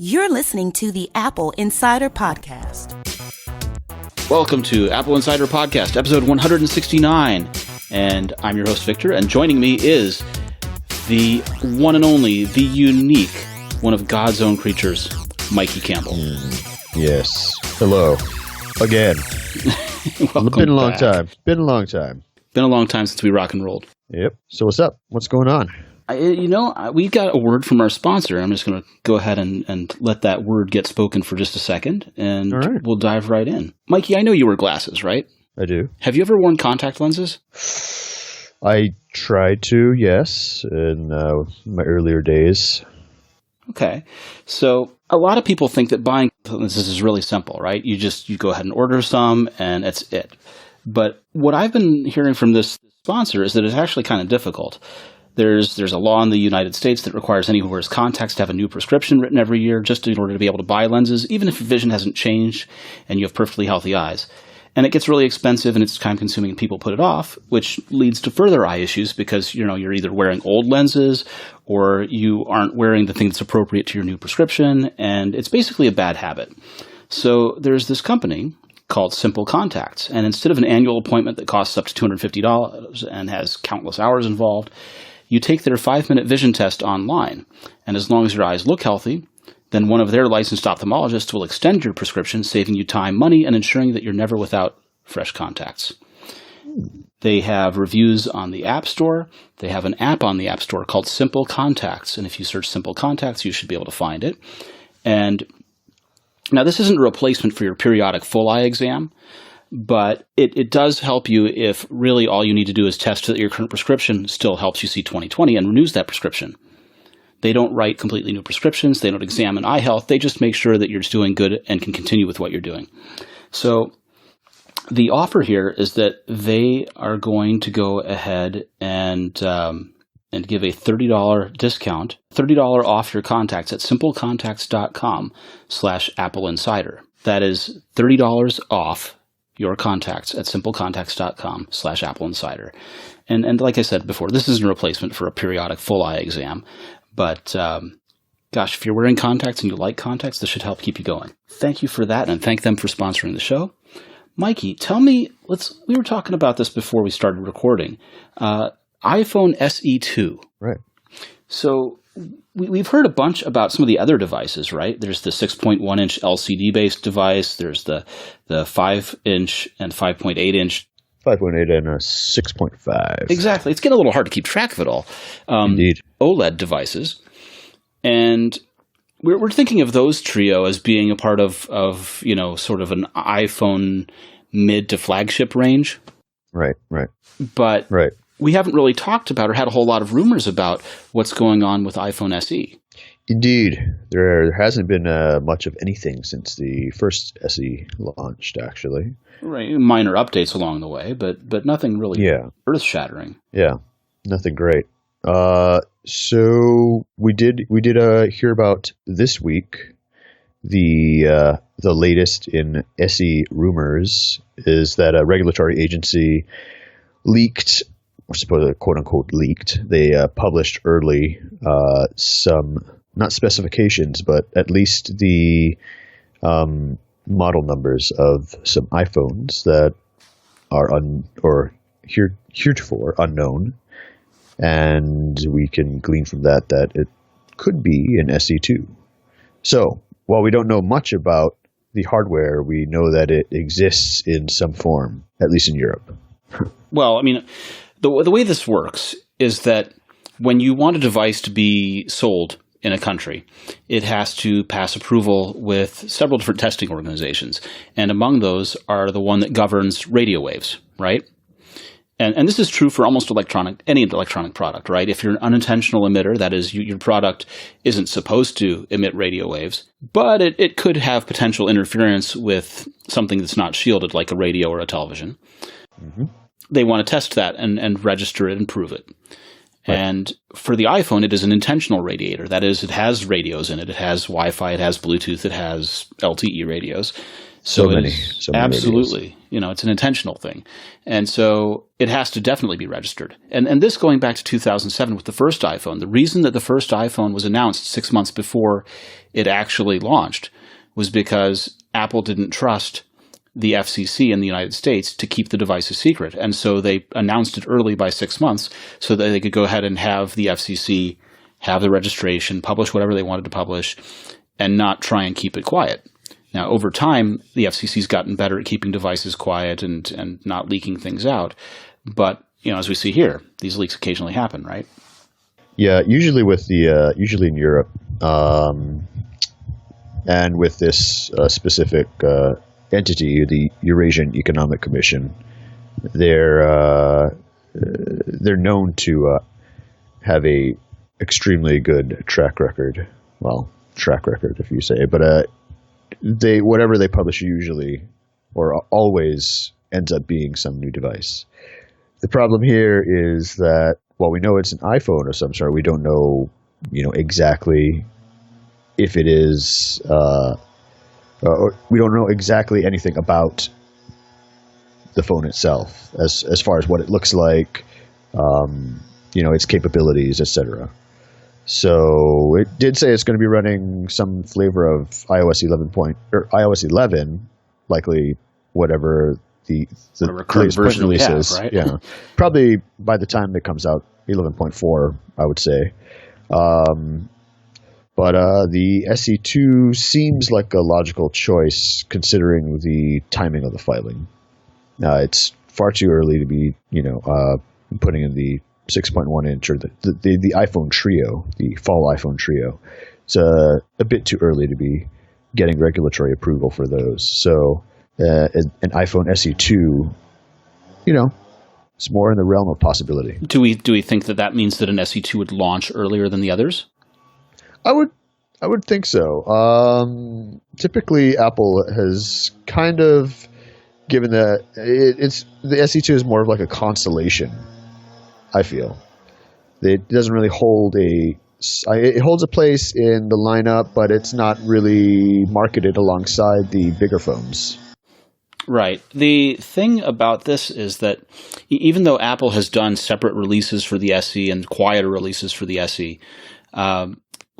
You're listening to the Apple Insider Podcast. Welcome to Apple Insider Podcast, episode 169. And I'm your host, Victor, and joining me is the one and only, the unique, one of God's own creatures, Mikey Campbell. Yes. Hello. Again. Been a long time. Been a long time. Been a long time since we rock and rolled. Yep. So what's up? What's going on? We got a word from our sponsor. I'm just going to go ahead and let that word get spoken for just a second, and We'll dive right in. Mikey, I know you wear glasses, right? I do. Have you ever worn contact lenses? I tried to, yes, in my earlier days. Okay. So a lot of people think that buying lenses is really simple, right? You go ahead and order some, and that's it. But what I've been hearing from this sponsor is that it's actually kind of difficult. There's a law in the United States that requires anyone who wears contacts to have a new prescription written every year just in order to be able to buy lenses, even if your vision hasn't changed and you have perfectly healthy eyes. And it gets really expensive and it's time-consuming and people put it off, which leads to further eye issues because, you're either wearing old lenses or you aren't wearing the thing that's appropriate to your new prescription, and it's basically a bad habit. So there's this company called Simple Contacts, and instead of an annual appointment that costs up to $250 and has countless hours involved, you take their 5-minute vision test online, and as long as your eyes look healthy, then one of their licensed ophthalmologists will extend your prescription, saving you time, money, and ensuring that you're never without fresh contacts. They have reviews on the App Store. They have an app on the App Store called Simple Contacts, and if you search Simple Contacts, you should be able to find it. And now this isn't a replacement for your periodic full eye exam, but it does help you if really all you need to do is test that your current prescription still helps you see 20/20 and renews that prescription. They don't write completely new prescriptions. They don't examine eye health. They just make sure that you're just doing good and can continue with what you're doing. So the offer here is that they are going to go ahead and give a $30 discount, $30 off your contacts at simplecontacts.com/AppleInsider. That is $30 off your contacts at simplecontacts.com/AppleInsider. And like I said before, this isn't a replacement for a periodic full eye exam. But gosh, if you're wearing contacts and you like contacts, this should help keep you going. Thank you for that, and thank them for sponsoring the show. Mikey, tell me, we were talking about this before we started recording. iPhone SE2. Right. So we've heard a bunch about some of the other devices, right? There's the 6.1-inch LCD-based device. There's the 5-inch and 5.8-inch. 5.8 and a 6.5. Exactly. It's getting a little hard to keep track of it all. Indeed. OLED devices. And we're thinking of those trio as being a part of sort of an iPhone mid to flagship range. Right. But we haven't really talked about or had a whole lot of rumors about what's going on with iPhone SE. Indeed. There hasn't been much of anything since the first SE launched, actually. Right. Minor updates along the way, but nothing really earth-shattering. Yeah. Nothing great. So we did hear about this week the latest in SE rumors is that a regulatory agency leaked, or suppose quote unquote leaked. They published early some not specifications, but at least the model numbers of some iPhones that are heretofore unknown. And we can glean from that it could be an SE2. So while we don't know much about the hardware, we know that it exists in some form, at least in Europe. Well, I mean, the way this works is that when you want a device to be sold in a country, it has to pass approval with several different testing organizations. And among those are the one that governs radio waves, right? And this is true for almost any electronic product, right? If you're an unintentional emitter, that is, your product isn't supposed to emit radio waves, but it could have potential interference with something that's not shielded, like a radio or a television. Mm-hmm. They want to test that and register it and prove it. Right. And for the iPhone, it is an intentional radiator. That is, it has radios in it. It has Wi-Fi. It has Bluetooth. It has LTE radios. So many absolutely. Radios. It's an intentional thing. And so it has to definitely be registered. And this going back to 2007 with the first iPhone, the reason that the first iPhone was announced 6 months before it actually launched was because Apple didn't trust the FCC in the United States to keep the device a secret. And so they announced it early by 6 months so that they could go ahead and have the FCC have the registration, publish whatever they wanted to publish, and not try and keep it quiet. Now, over time, the FCC's gotten better at keeping devices quiet and not leaking things out. But, as we see here, these leaks occasionally happen, right? Yeah, usually usually in Europe, and with this specific entity, the Eurasian Economic Commission, they're known to have a extremely good track record. Well, track record, if you say, but whatever they publish usually or always ends up being some new device. The problem here is that while we know it's an iPhone of some sort, we don't know, exactly if it is. We don't know exactly anything about the phone itself, as far as what it looks like, its capabilities, etc. So it did say it's going to be running some flavor of iOS 11, likely whatever the current version release have, is. Right? Yeah, probably by the time it comes out, 11.4, I would say. But the SE2 seems like a logical choice considering the timing of the filing. It's far too early to be, putting in the 6.1 inch or the iPhone Trio, the fall iPhone Trio. It's a bit too early to be getting regulatory approval for those. So an iPhone SE2, it's more in the realm of possibility. Do we think that means that an SE2 would launch earlier than the others? I would think so. Typically, Apple has kind of given that the SE2 is more of like a constellation. I feel it doesn't really hold it holds a place in the lineup, but it's not really marketed alongside the bigger phones. Right. The thing about this is that even though Apple has done separate releases for the SE and quieter releases for the SE,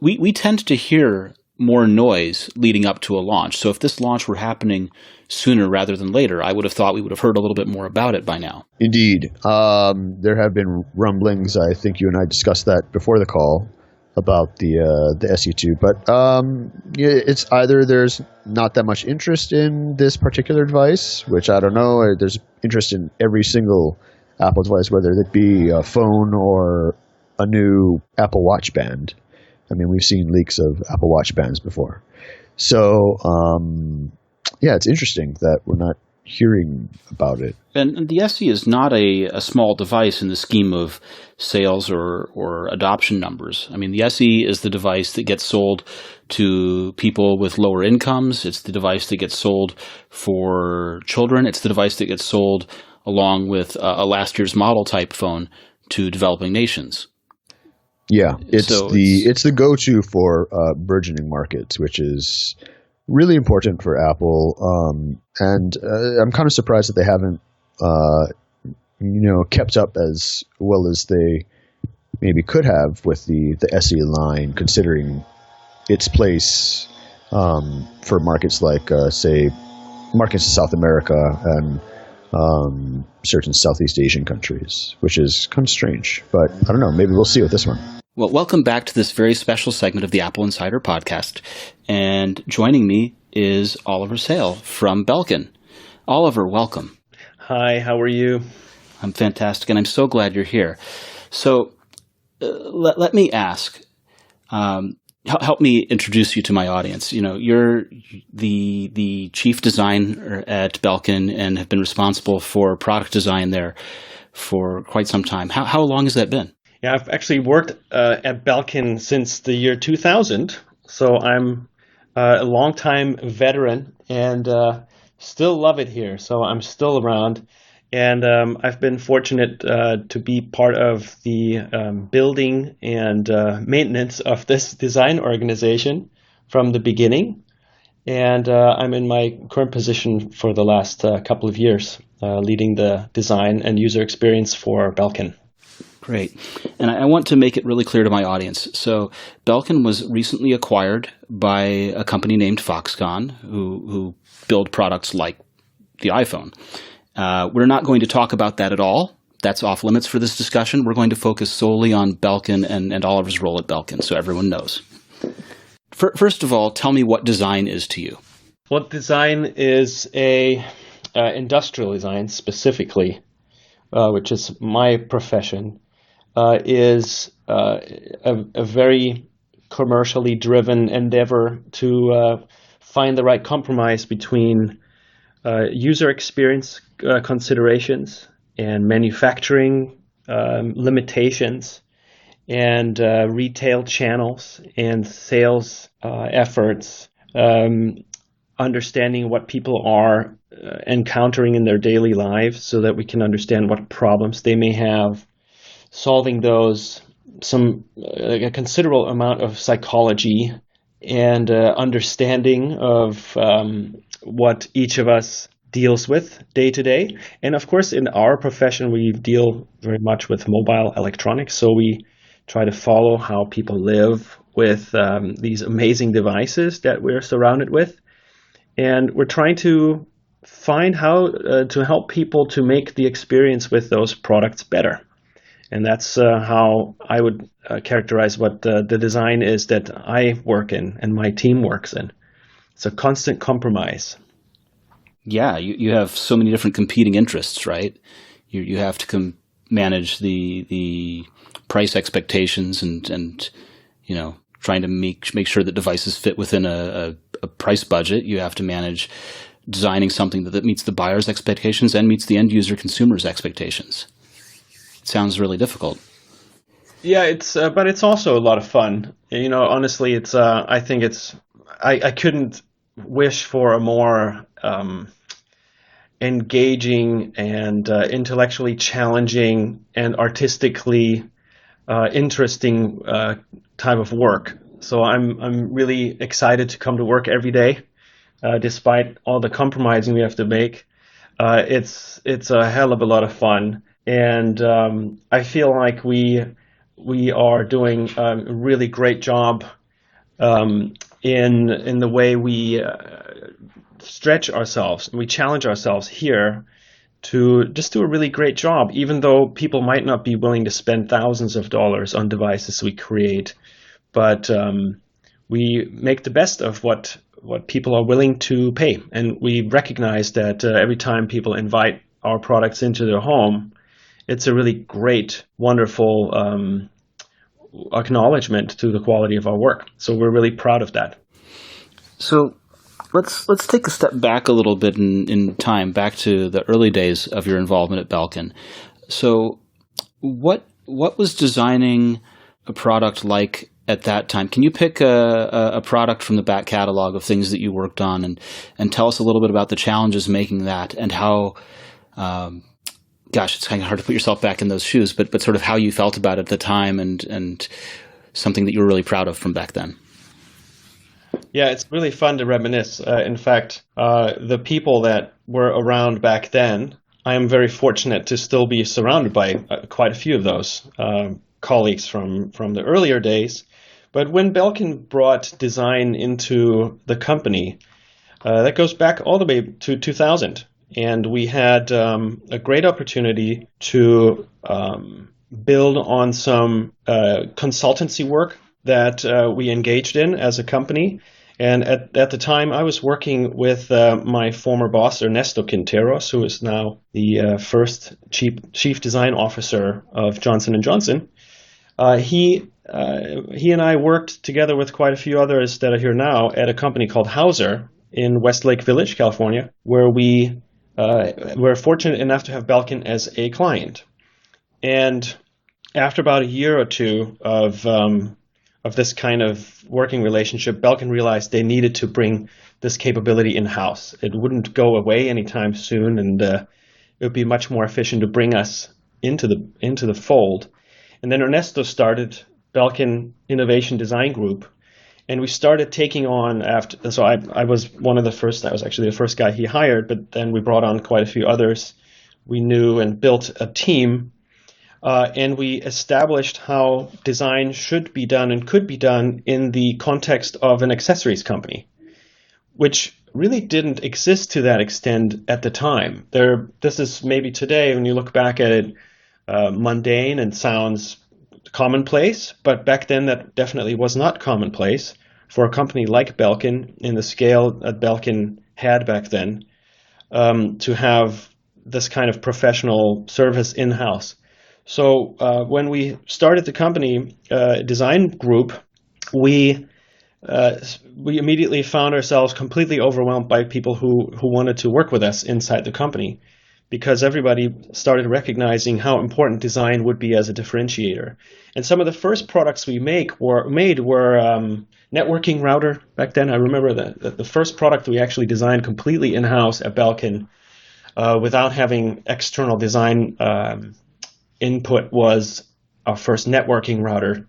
we tend to hear more noise leading up to a launch. So if this launch were happening sooner rather than later, I would have thought we would have heard a little bit more about it by now. Indeed. There have been rumblings. I think you and I discussed that before the call about the SE2. But it's either there's not that much interest in this particular device, which I don't know. There's interest in every single Apple device, whether it be a phone or a new Apple Watch band. I mean, we've seen leaks of Apple Watch bands before. So, it's interesting that we're not hearing about it. And the SE is not a small device in the scheme of sales or adoption numbers. I mean, the SE is the device that gets sold to people with lower incomes. It's the device that gets sold for children. It's the device that gets sold along with a last year's model type phone to developing nations. Yeah, it's the go-to for burgeoning markets, which is really important for Apple. And I'm kind of surprised that they haven't, kept up as well as they maybe could have with the SE line, considering its place for markets like, say, markets in South America and certain Southeast Asian countries, which is kind of strange. But I don't know. Maybe we'll see with this one. Well, welcome back to this very special segment of the Apple Insider podcast. And joining me is Oliver Seil from Belkin. Oliver, welcome. Hi, how are you? I'm fantastic, and I'm so glad you're here. So let me ask, help me introduce you to my audience. You're the chief designer at Belkin and have been responsible for product design there for quite some time. How long has that been? Yeah, I've actually worked at Belkin since the year 2000, so I'm a longtime veteran and still love it here. So I'm still around, and I've been fortunate to be part of the building and maintenance of this design organization from the beginning. And I'm in my current position for the last couple of years, leading the design and user experience for Belkin. Great. And I want to make it really clear to my audience. So Belkin was recently acquired by a company named Foxconn, who build products like the iPhone. We're not going to talk about that at all. That's off limits for this discussion. We're going to focus solely on Belkin and Oliver's role at Belkin, so everyone knows. First of all, tell me what design is to you. Well, design is a industrial design specifically, which is my profession, is a very commercially driven endeavor to find the right compromise between user experience considerations and manufacturing limitations and retail channels and sales efforts, understanding what people are encountering in their daily lives so that we can understand what problems they may have, solving those, a considerable amount of psychology and understanding of what each of us deals with day to day. And of course, in our profession, we deal very much with mobile electronics. So we try to follow how people live with these amazing devices that we're surrounded with. And we're trying to find how to help people to make the experience with those products better. And that's how I would characterize what the design is that I work in and my team works in. It's a constant compromise. Yeah, you have so many different competing interests, right? You have to manage the price expectations and trying to make sure that devices fit within a price budget. You have to manage designing something that meets the buyer's expectations and meets the end user consumer's expectations. It sounds really difficult. Yeah, but it's also a lot of fun. Honestly, I think I couldn't wish for a more engaging and intellectually challenging and artistically interesting type of work. So I'm really excited to come to work every day, despite all the compromising we have to make. It's a hell of a lot of fun, and I feel like we are doing a really great job in the way we stretch ourselves. We challenge ourselves here to just do a really great job, even though people might not be willing to spend thousands of dollars on devices we create. But we make the best of what people are willing to pay. And we recognize that every time people invite our products into their home, it's a really great, wonderful acknowledgement to the quality of our work. So we're really proud of that. So let's take a step back a little bit in time, back to the early days of your involvement at Belkin. So what was designing a product like at that time? Can you pick a product from the back catalog of things that you worked on and tell us a little bit about the challenges making that and how, it's kind of hard to put yourself back in those shoes, but sort of how you felt about it at the time and something that you were really proud of from back then. Yeah, it's really fun to reminisce. In fact, the people that were around back then, I am very fortunate to still be surrounded by quite a few of those colleagues from the earlier days. But when Belkin brought design into the company, that goes back all the way to 2000. And we had a great opportunity to build on some consultancy work that we engaged in as a company. And at the time, I was working with my former boss, Ernesto Quinteros, who is now the first chief design officer of Johnson & Johnson. He and I worked together with quite a few others that are here now at a company called Hauser in Westlake Village, California, where we were fortunate enough to have Belkin as a client. And after about a year or two of this kind of working relationship, Belkin realized they needed to bring this capability in-house. It wouldn't go away anytime soon, and it would be much more efficient to bring us into the fold. And then Ernesto started Belkin Innovation Design Group, And we started taking on after. So I was one of the first. I was actually the first guy he hired, but then we brought on quite a few others we knew and built a team. And we established how design should be done and could be done in the context of an accessories company, which really didn't exist to that extent at the time. This is maybe today, when you look back at it, mundane and sounds commonplace, but back then that definitely was not commonplace for a company like Belkin in the scale that Belkin had back then, to have this kind of professional service in-house. So when we started the company design group, we immediately found ourselves completely overwhelmed by people who wanted to work with us inside the company, because everybody started recognizing how important design would be as a differentiator. And some of the first products we made were networking router back then. I remember that the first product we actually designed completely in-house at Belkin without having external design input was our first networking router,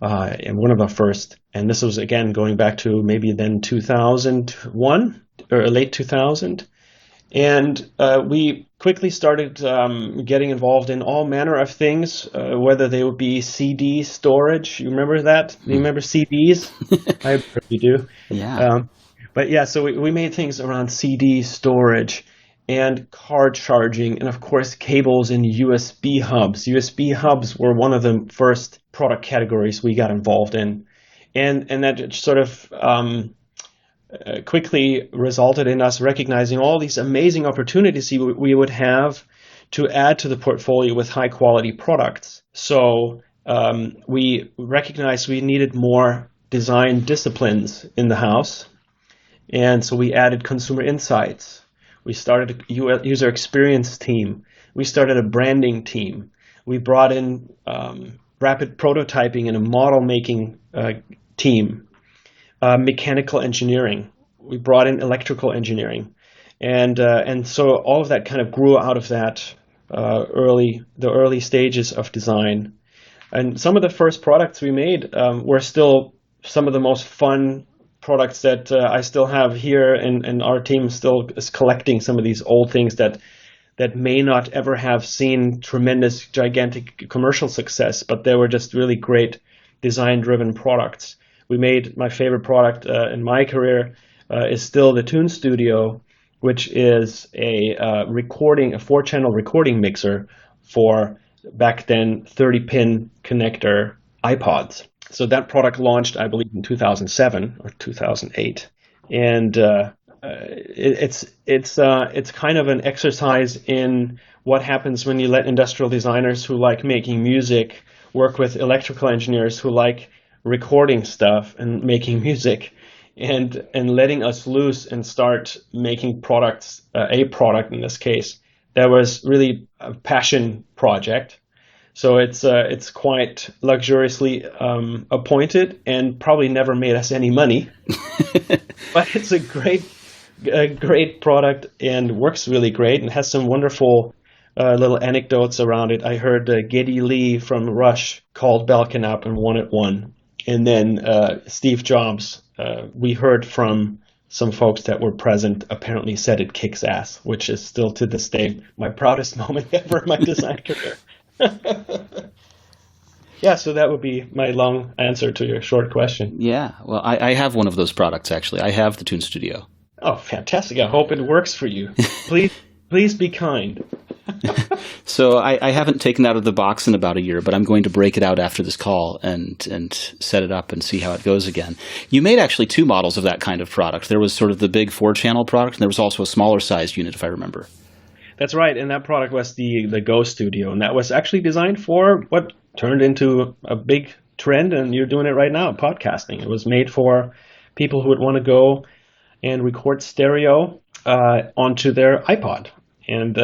and one of our first. And this was, again, going back to maybe then 2001 or late 2000. And we quickly started getting involved in all manner of things, whether they would be CD storage. You remember that? You remember CDs? I probably do. Yeah. But yeah, so we made things around CD storage and card charging, and of course cables and USB hubs. USB hubs were one of the first product categories we got involved in, and that sort of quickly resulted in us recognizing all these amazing opportunities we would have to add to the portfolio with high quality products. So we recognized we needed more design disciplines in the house, and so we added consumer insights. We started a user experience team. We started a branding team. We brought in rapid prototyping and a model making team. Mechanical engineering. We brought in electrical engineering. And so all of that kind of grew out of that the early stages of design. And some of the first products we made were still some of the most fun products that I still have here, and our team still is collecting some of these old things that may not ever have seen tremendous, gigantic commercial success, but they were just really great design-driven products. We made my favorite product in my career is still the Tune Studio, which is a 4-channel recording mixer for back then 30-pin connector iPods. So that product launched, I believe, in 2007 or 2008, and it's kind of an exercise in what happens when you let industrial designers who like making music work with electrical engineers who like recording stuff and making music, and letting us loose and start making products. A product in this case that was really a passion project. So it's quite luxuriously appointed and probably never made us any money, but it's a great product and works really great and has some wonderful little anecdotes around it. I heard Geddy Lee from Rush called Belkin up and wanted one, and then Steve Jobs, we heard from some folks that were present, apparently said it kicks ass, which is still to this day my proudest moment ever in my design career. Yeah, so that would be my long answer to your short question. Yeah, well, I have one of those products, actually. I have the Tune Studio. Oh, fantastic. I hope it works for you. Please be kind. So I haven't taken it out of the box in about a year, but I'm going to break it out after this call and set it up and see how it goes again. You made actually two models of that kind of product. There was sort of the big 4-channel product, and there was also a smaller sized unit, if I remember. That's right, and that product was the Go Studio, and that was actually designed for what turned into a big trend, and you're doing it right now, podcasting. It was made for people who would want to go and record stereo onto their iPod. And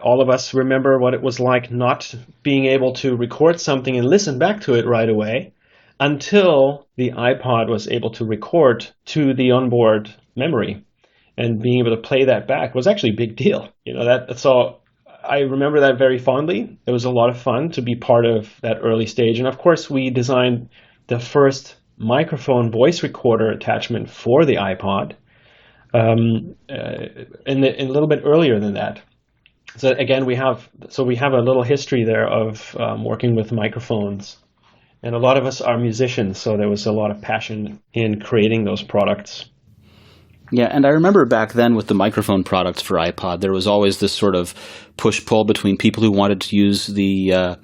all of us remember what it was like not being able to record something and listen back to it right away until the iPod was able to record to the onboard memory. And being able to play that back was actually a big deal. So I remember that very fondly. It was a lot of fun to be part of that early stage. And of course, we designed the first microphone voice recorder attachment for the iPod, and a little bit earlier than that. So again, we have a little history there of working with microphones, and a lot of us are musicians, so there was a lot of passion in creating those products. Yeah, and I remember back then with the microphone products for iPod, there was always this sort of push-pull between people who wanted to use the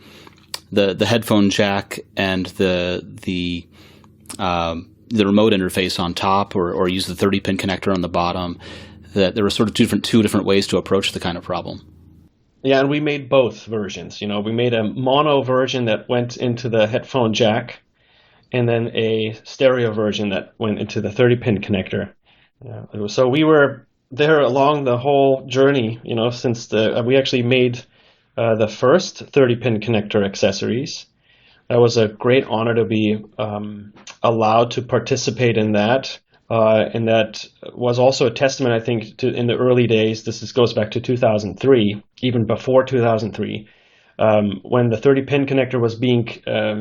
headphone jack and the remote interface on top, or use the 30-pin connector on the bottom. That there were sort of two different ways to approach the kind of problem. Yeah, and we made both versions. We made a mono version that went into the headphone jack, and then a stereo version that went into the 30-pin connector. So we were there along the whole journey, since we actually made the first 30-pin connector accessories. That was a great honor to be allowed to participate in that. And that was also a testament, I think, to in the early days. This goes back to 2003, even before 2003, when the 30-pin connector was being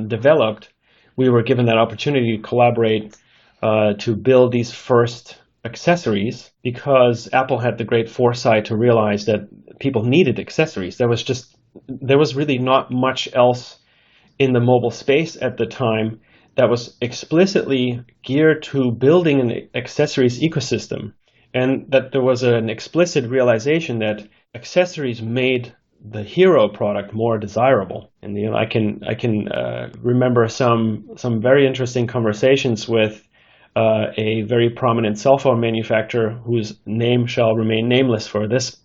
developed. We were given that opportunity to collaborate to build these first accessories, because Apple had the great foresight to realize that people needed accessories. There was really not much else in the mobile space at the time that was explicitly geared to building an accessories ecosystem, and that there was an explicit realization that accessories made the hero product more desirable. And I can remember some very interesting conversations with a very prominent cell phone manufacturer whose name shall remain nameless for this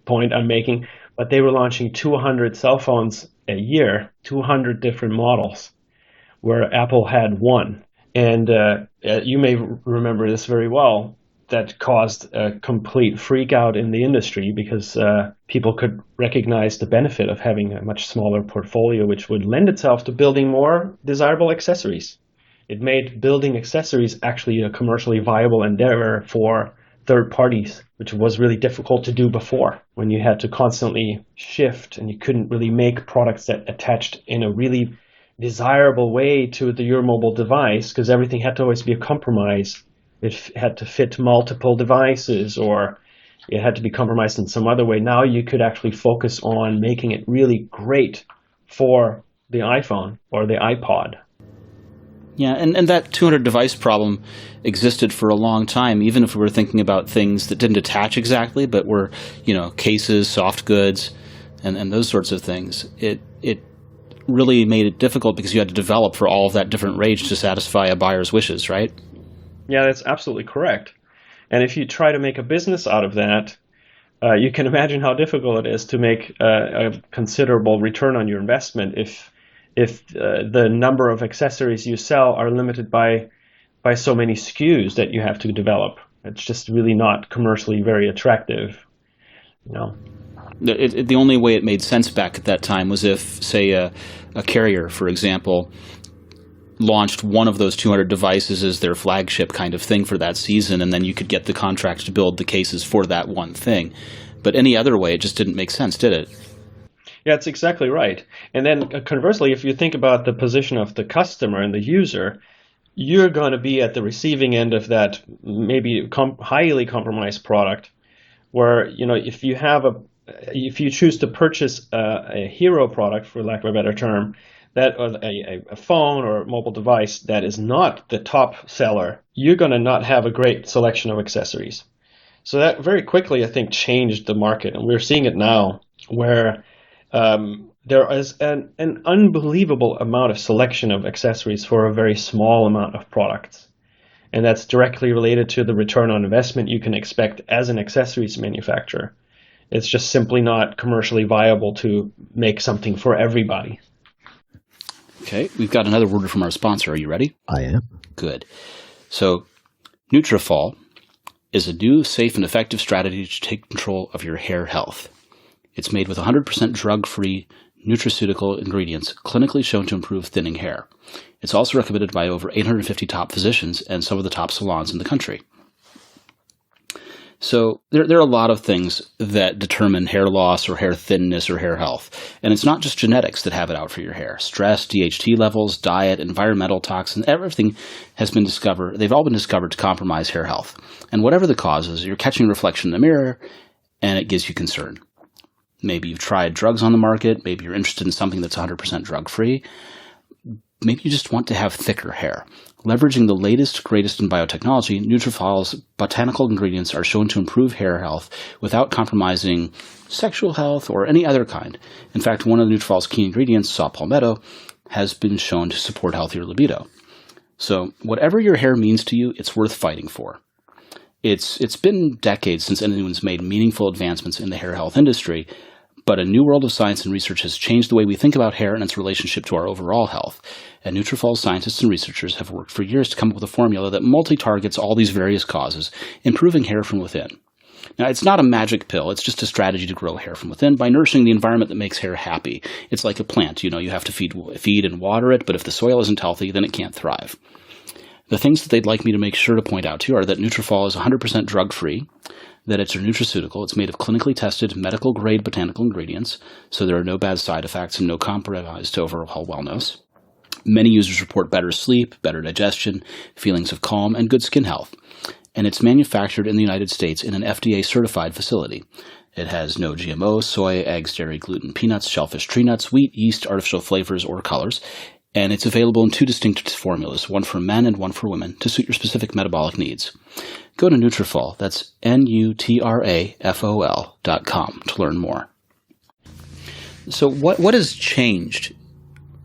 point I'm making, but they were launching 200 cell phones a year, 200 different models, where Apple had one. And you may remember this very well. That caused a complete freak out in the industry, because people could recognize the benefit of having a much smaller portfolio, which would lend itself to building more desirable accessories. It made building accessories actually a commercially viable endeavor for third parties, which was really difficult to do before, when you had to constantly shift and you couldn't really make products that attached in a really desirable way to your mobile device, because everything had to always be a compromise. It had to fit multiple devices, or it had to be compromised in some other way. Now you could actually focus on making it really great for the iPhone or the iPod. Yeah, and that 200 device problem existed for a long time, even if we were thinking about things that didn't attach exactly, but were, cases, soft goods, and those sorts of things. It really made it difficult because you had to develop for all of that different range to satisfy a buyer's wishes, right? Yeah, that's absolutely correct. And if you try to make a business out of that, you can imagine how difficult it is to make a considerable return on your investment if the number of accessories you sell are limited by so many SKUs that you have to develop. It's just really not commercially very attractive. The only way it made sense back at that time was if, say, a carrier, for example, launched one of those 200 devices as their flagship kind of thing for that season, and then you could get the contract to build the cases for that one thing. But any other way, it just didn't make sense, did it? Yeah, that's exactly right. And then conversely, if you think about the position of the customer and the user, you're going to be at the receiving end of that maybe highly compromised product, where if you choose to purchase a hero product, for lack of a better term, that a phone or a mobile device that is not the top seller, you're going to not have a great selection of accessories. So that very quickly, I think, changed the market, and we're seeing it now, where there is an unbelievable amount of selection of accessories for a very small amount of products. And that's directly related to the return on investment you can expect as an accessories manufacturer. It's just simply not commercially viable to make something for everybody. Okay, we've got another word from our sponsor. Are you ready? I am. Good. So, Nutrafol is a new, safe, and effective strategy to take control of your hair health. It's made with 100% drug-free nutraceutical ingredients clinically shown to improve thinning hair. It's also recommended by over 850 top physicians and some of the top salons in the country. So there are a lot of things that determine hair loss or hair thinness or hair health. And it's not just genetics that have it out for your hair. Stress, DHT levels, diet, environmental toxins, everything has been discovered. They've all been discovered to compromise hair health. And whatever the cause is, you're catching a reflection in the mirror and it gives you concern. Maybe you've tried drugs on the market. Maybe you're interested in something that's 100% drug-free. Maybe you just want to have thicker hair. Leveraging the latest, greatest in biotechnology, Nutrifol's botanical ingredients are shown to improve hair health without compromising sexual health or any other kind. In fact, one of Nutrifol's key ingredients, saw palmetto, has been shown to support healthier libido. So whatever your hair means to you, it's worth fighting for. It's been decades since anyone's made meaningful advancements in the hair health industry, but a new world of science and research has changed the way we think about hair and its relationship to our overall health. And Nutrifol scientists and researchers have worked for years to come up with a formula that multi-targets all these various causes, improving hair from within. Now, it's not a magic pill. It's just a strategy to grow hair from within by nourishing the environment that makes hair happy. It's like a plant. You have to feed and water it, but if the soil isn't healthy, then it can't thrive. The things that they'd like me to make sure to point out to you are that Nutrifol is 100% drug-free, that it's a nutraceutical. It's made of clinically tested, medical-grade botanical ingredients, so there are no bad side effects and no compromise to overall wellness. Many users report better sleep, better digestion, feelings of calm, and good skin health. And it's manufactured in the United States in an FDA-certified facility. It has no GMOs, soy, eggs, dairy, gluten, peanuts, shellfish, tree nuts, wheat, yeast, artificial flavors, or colors. And it's available in 2 distinct formulas, one for men and one for women, to suit your specific metabolic needs. Go to Nutrifol, that's Nutrafol.com, to learn more. So what has changed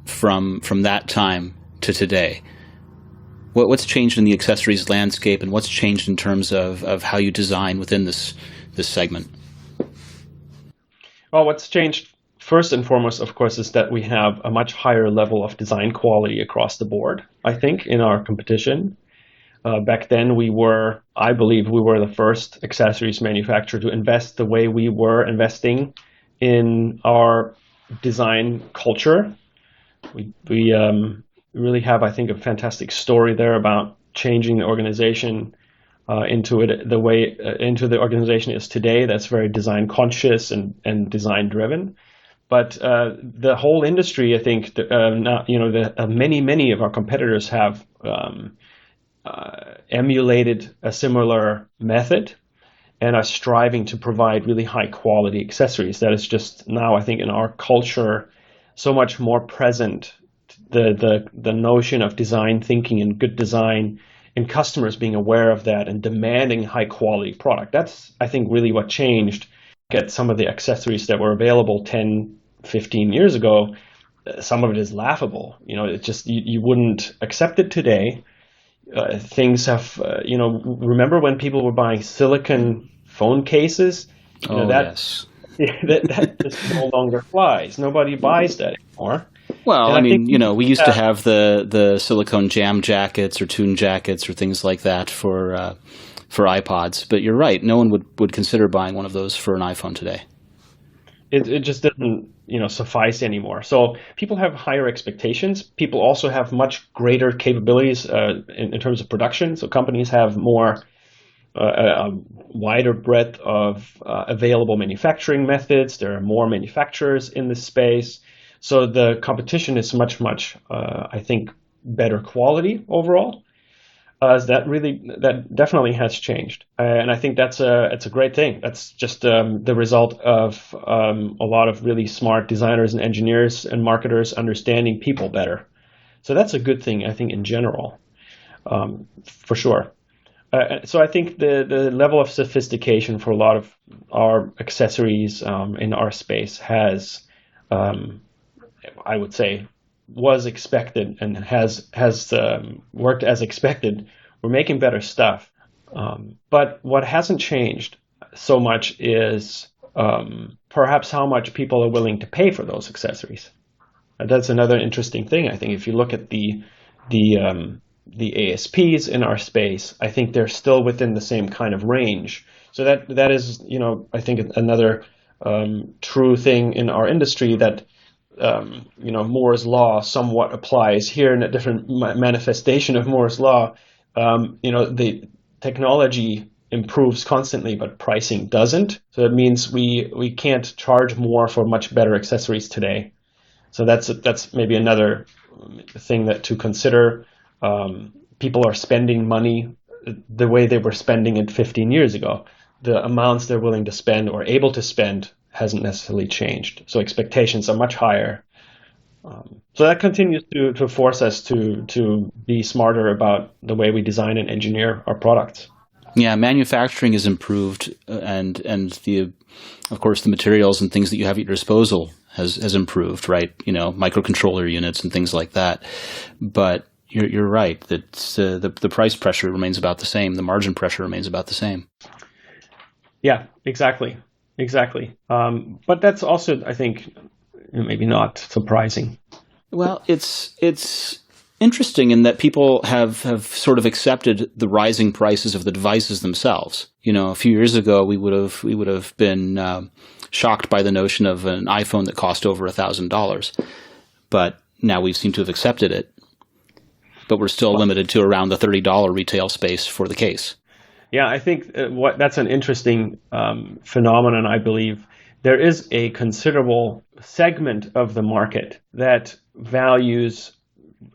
from that time to today? What's changed in the accessories landscape, and what's changed in terms of how you design within this segment? Well, what's changed first and foremost, of course, is that we have a much higher level of design quality across the board, I think, in our competition. Back then, I believe we were the first accessories manufacturer to invest the way we were investing in our design culture. We really have, I think, a fantastic story there about changing the organization into the organization is today. That's very design conscious and design driven. But the whole industry, I think, many of our competitors have emulated a similar method and are striving to provide really high quality accessories. That is just now, I think, in our culture, so much more present. The notion of design thinking and good design, and customers being aware of that and demanding high quality product. That's, I think, really what changed. Get some of the accessories that were available 10, 15 years ago. Some of it is laughable. It's just you wouldn't accept it today. Things have, remember when people were buying silicone phone cases? Yes. that just no longer flies. Nobody buys that anymore. Well, I mean, we used to have the silicone jam jackets or tune jackets or things like that for iPods. But you're right. No one would consider buying one of those for an iPhone today. It just didn't, suffice anymore. So people have higher expectations. People also have much greater capabilities in terms of production. So companies have more a wider breadth of available manufacturing methods. There are more manufacturers in this space. So the competition is much, I think, better quality overall. That definitely has changed, and I think it's a great thing. That's just the result of a lot of really smart designers and engineers and marketers understanding people better. So that's a good thing, I think, in general, for sure. So I think the level of sophistication for a lot of our accessories in our space has, I would say, was expected and has worked as expected. We're making better stuff. But what hasn't changed so much is perhaps how much people are willing to pay for those accessories. And that's another interesting thing. I think if you look at the ASPs in our space, I think they're still within the same kind of range. So that is, I think another true thing in our industry that Moore's law somewhat applies here in a different manifestation of Moore's law. The technology improves constantly, but pricing doesn't. So it means we can't charge more for much better accessories today. So that's maybe another thing that to consider. People are spending money the way they were spending it 15 years ago. The amounts they're willing to spend or able to spend hasn't necessarily changed. So expectations are much higher. So that continues to force us to be smarter about the way we design and engineer our products. Yeah, manufacturing has improved, and of course the materials and things that you have at your disposal has improved, right? Microcontroller units and things like that. But you're right that the price pressure remains about the same. The margin pressure remains about the same. Yeah, exactly. But that's also, I think, maybe not surprising. Well, it's interesting in that people have sort of accepted the rising prices of the devices themselves. A few years ago, we would have been shocked by the notion of an iPhone that cost over $1,000, but now we seem to have accepted it. But we're still limited to around the $30 retail space for the case. Yeah, I think that's an interesting phenomenon, I believe. There is a considerable segment of the market that values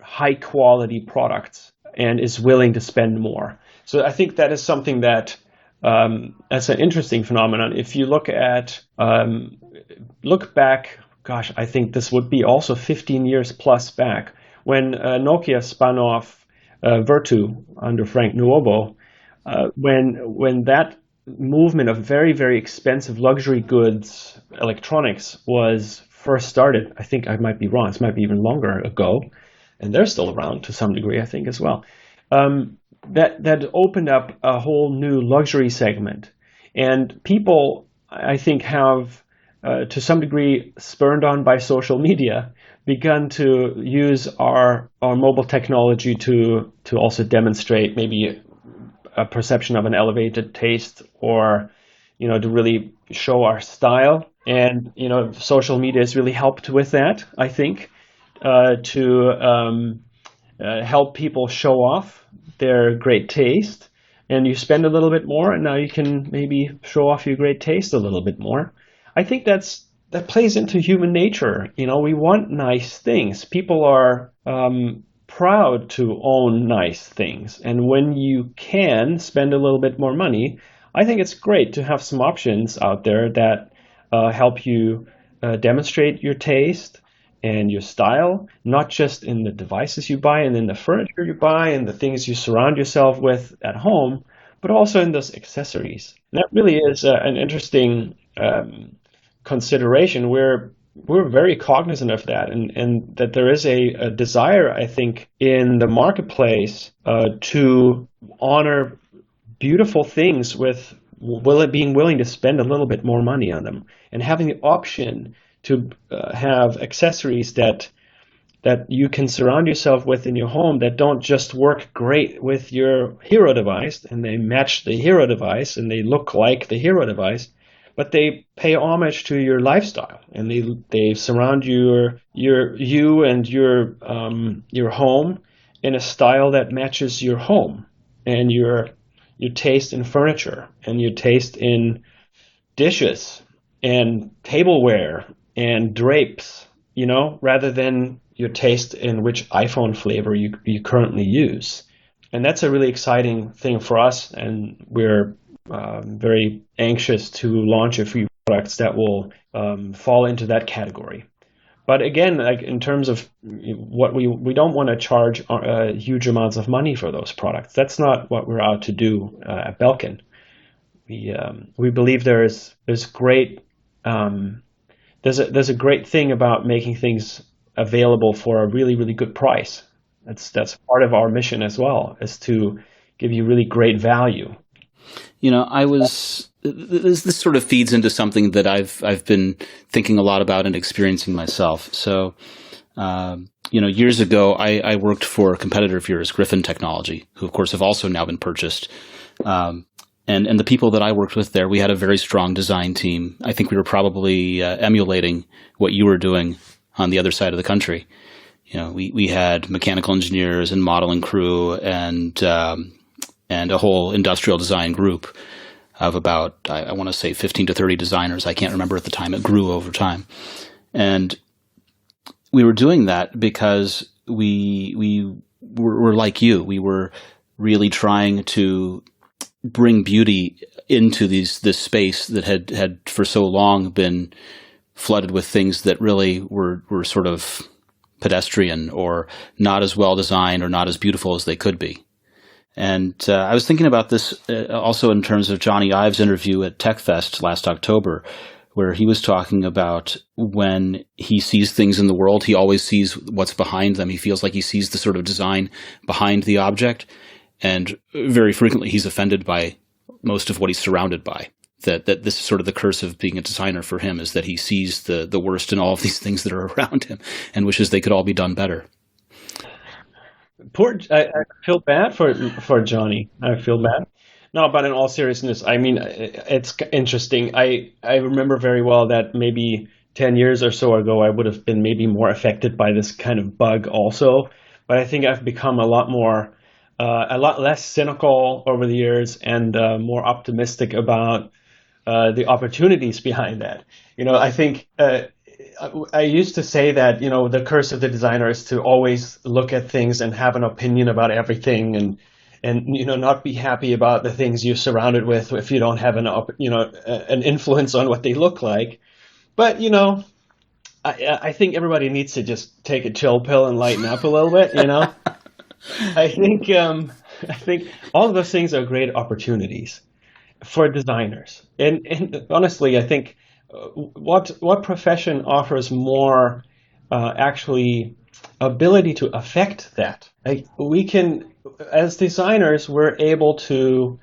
high-quality products and is willing to spend more. So I think that is something that's an interesting phenomenon. If you look back, I think this would be also 15 years plus back, when Nokia spun off Vertu under Frank Nuovo, when that movement of very, very expensive luxury goods, electronics, was first started, I think I might be wrong, this might be even longer ago, and they're still around to some degree, I think, as well. That opened up a whole new luxury segment. And people, I think, have, to some degree, spurned on by social media, begun to use our mobile technology to also demonstrate maybe a perception of an elevated taste, or to really show our style. And social media has really helped with that, I think, to help people show off their great taste. And you spend a little bit more, and now you can maybe show off your great taste a little bit more. I think that plays into human nature. We want nice things. People are proud to own nice things. And when you can spend a little bit more money, I think it's great to have some options out there that help you demonstrate your taste and your style, not just in the devices you buy and in the furniture you buy and the things you surround yourself with at home, but also in those accessories. And that really is an interesting consideration. We're very cognizant of that, and that there is a desire, I think, in the marketplace to honor beautiful things with being willing to spend a little bit more money on them, and having the option to have accessories that you can surround yourself with in your home that don't just work great with your hero device and they match the hero device and they look like the hero device, but they pay homage to your lifestyle, and they surround you and your home in a style that matches your home and your taste in furniture and your taste in dishes and tableware and drapes, rather than your taste in which iPhone flavor you currently use. And that's a really exciting thing for us, and we're very anxious to launch a few products that will fall into that category. But again, like in terms of what we don't want to charge huge amounts of money for those products. That's not what we're out to do at Belkin. We believe there's great there's a great thing about making things available for a really, really good price. That's part of our mission as well, is to give you really great value. This sort of feeds into something that I've been thinking a lot about and experiencing myself. So, years ago, I worked for a competitor of yours, Griffin Technology, who of course have also now been purchased. And the people that I worked with there, we had a very strong design team. I think we were probably emulating what you were doing on the other side of the country. We had mechanical engineers and modeling crew and and a whole industrial design group of about, I want to say 15 to 30 designers. I can't remember at the time. It grew over time. And we were doing that because we were like you. We were really trying to bring beauty into this space that had for so long been flooded with things that really were sort of pedestrian or not as well designed or not as beautiful as they could be. And I was thinking about this also in terms of Johnny Ive's interview at TechFest last October, where he was talking about when he sees things in the world, he always sees what's behind them. He feels like he sees the sort of design behind the object. And very frequently he's offended by most of what he's surrounded by. That this is sort of the curse of being a designer for him, is that he sees the worst in all of these things that are around him and wishes they could all be done better. I feel bad for Johnny. I feel bad. No, but in all seriousness, I mean, it's interesting. I remember very well that maybe 10 years or so ago, I would have been maybe more affected by this kind of bug also. But I think I've become a lot less cynical over the years and more optimistic about the opportunities behind that. I think I used to say that, the curse of the designer is to always look at things and have an opinion about everything and not be happy about the things you're surrounded with if you don't have an influence on what they look like. But, I think everybody needs to just take a chill pill and lighten up a little bit, I think all of those things are great opportunities for designers. And honestly, I think what profession offers more actually ability to affect that? Like we can, as designers, we're able to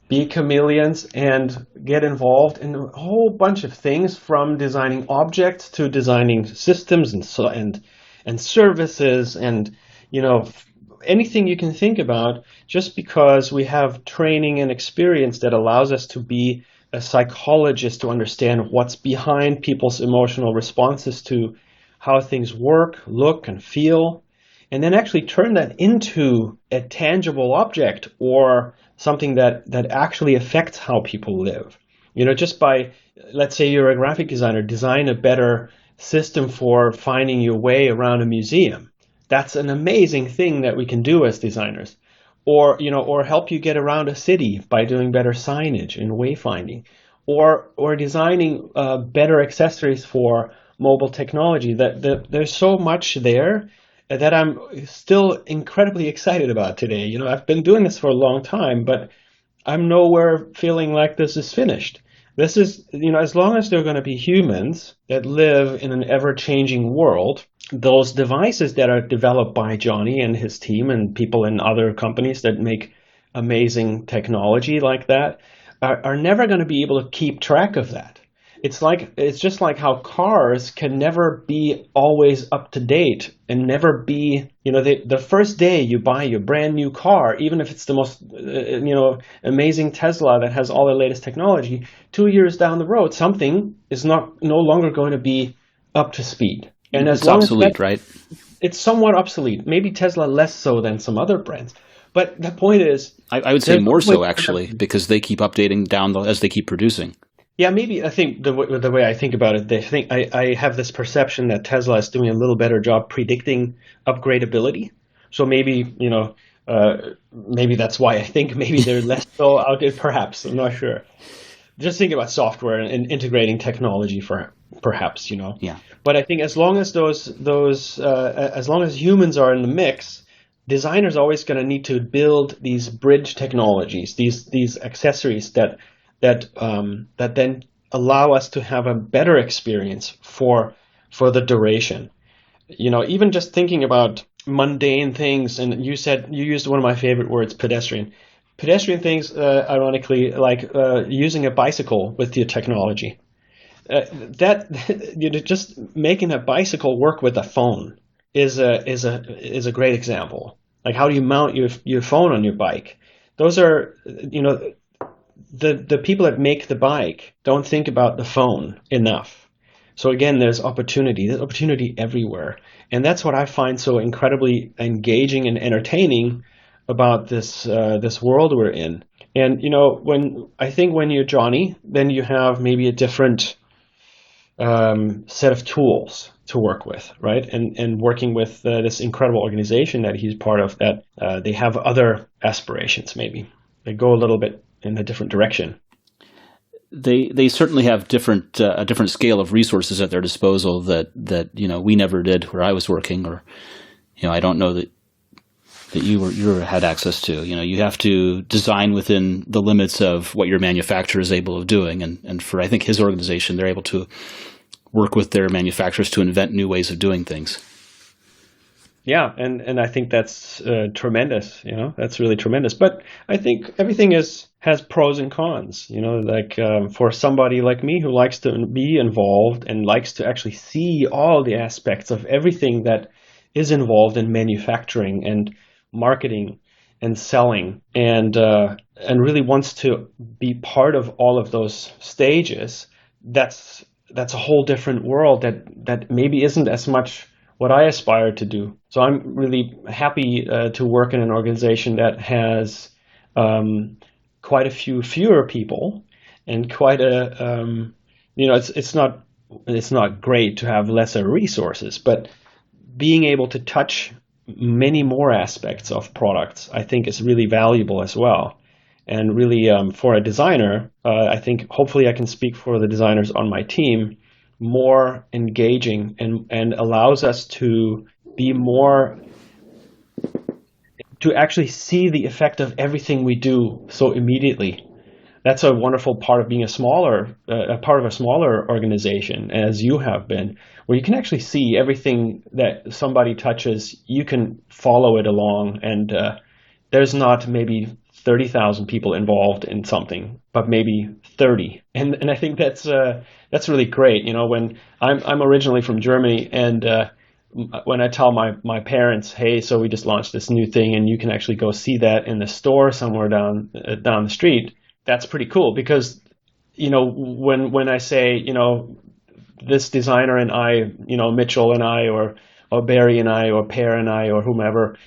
be chameleons and get involved in a whole bunch of things, from designing objects to designing systems and services and anything you can think about, just because we have training and experience that allows us to be a psychologist, to understand what's behind people's emotional responses to how things work, look, and feel, and then actually turn that into a tangible object or something that actually affects how people live. Just by, let's say you're a graphic designer, design a better system for finding your way around a museum. That's an amazing thing that we can do as designers. Or help you get around a city by doing better signage and wayfinding, or designing better accessories for mobile technology. That there's so much there that I'm still incredibly excited about today. I've been doing this for a long time, but I'm nowhere feeling like this is finished. This is, as long as there are going to be humans that live in an ever-changing world, those devices that are developed by Johnny and his team and people in other companies that make amazing technology like that are never going to be able to keep track of that. It's just like how cars can never be always up to date and never be, the first day you buy your brand new car, even if it's the most, amazing Tesla that has all the latest technology, 2 years down the road, something is no longer going to be up to speed. And as it's long obsolete, as right? It's somewhat obsolete. Maybe Tesla less so than some other brands. But the point is, I would say more so, actually, because they keep updating as they keep producing. Yeah, maybe I think the way I think about it, I have this perception that Tesla is doing a little better job predicting upgradability. So maybe, maybe that's why I think maybe they're less so outdated, perhaps. I'm not sure. Just think about software and integrating technology for perhaps, Yeah. But I think as long as as long as humans are in the mix, designers are always going to need to build these bridge technologies, these accessories that then allow us to have a better experience for the duration. Even just thinking about mundane things, and you used one of my favorite words, pedestrian. Pedestrian things, ironically, like using a bicycle with your technology. Just making a bicycle work with a phone is a great example. Like, how do you mount your phone on your bike? Those are, the people that make the bike don't think about the phone enough. So again, there's opportunity everywhere. And that's what I find so incredibly engaging and entertaining about this world we're in. And when you're Johnny, then you have maybe a different set of tools to work with, right? And working with this incredible organization that he's part of, that they have other aspirations. Maybe they go a little bit in a different direction. They certainly have a different scale of resources at their disposal that we never did where I was working, or I don't know that you had access to. You have to design within the limits of what your manufacturer is able of doing, and for I think his organization, they're able to work with their manufacturers to invent new ways of doing things. Yeah, and I think that's tremendous. That's really tremendous. But I think everything has pros and cons. For somebody like me who likes to be involved and likes to actually see all the aspects of everything that is involved in manufacturing and marketing and selling, and really wants to be part of all of those stages, that's a whole different world that maybe isn't as much what I aspire to do. So I'm really happy to work in an organization that has quite a few fewer people, and quite a it's not great to have lesser resources, but being able to touch many more aspects of products, I think, is really valuable as well. And really, for a designer, I think hopefully I can speak for the designers on my team, more engaging and allows us to be more, to actually see the effect of everything we do so immediately. That's a wonderful part of being a part of a smaller organization, as you have been, where you can actually see everything that somebody touches. You can follow it along, and there's not maybe 30,000 people involved in something, but maybe 30. And I think that's really great. When I'm originally from Germany, and when I tell my parents, hey, so we just launched this new thing, and you can actually go see that in the store somewhere down the street, that's pretty cool. Because when I say this designer and I, Mitchell and I, or Barry and I, or Per and I, or whomever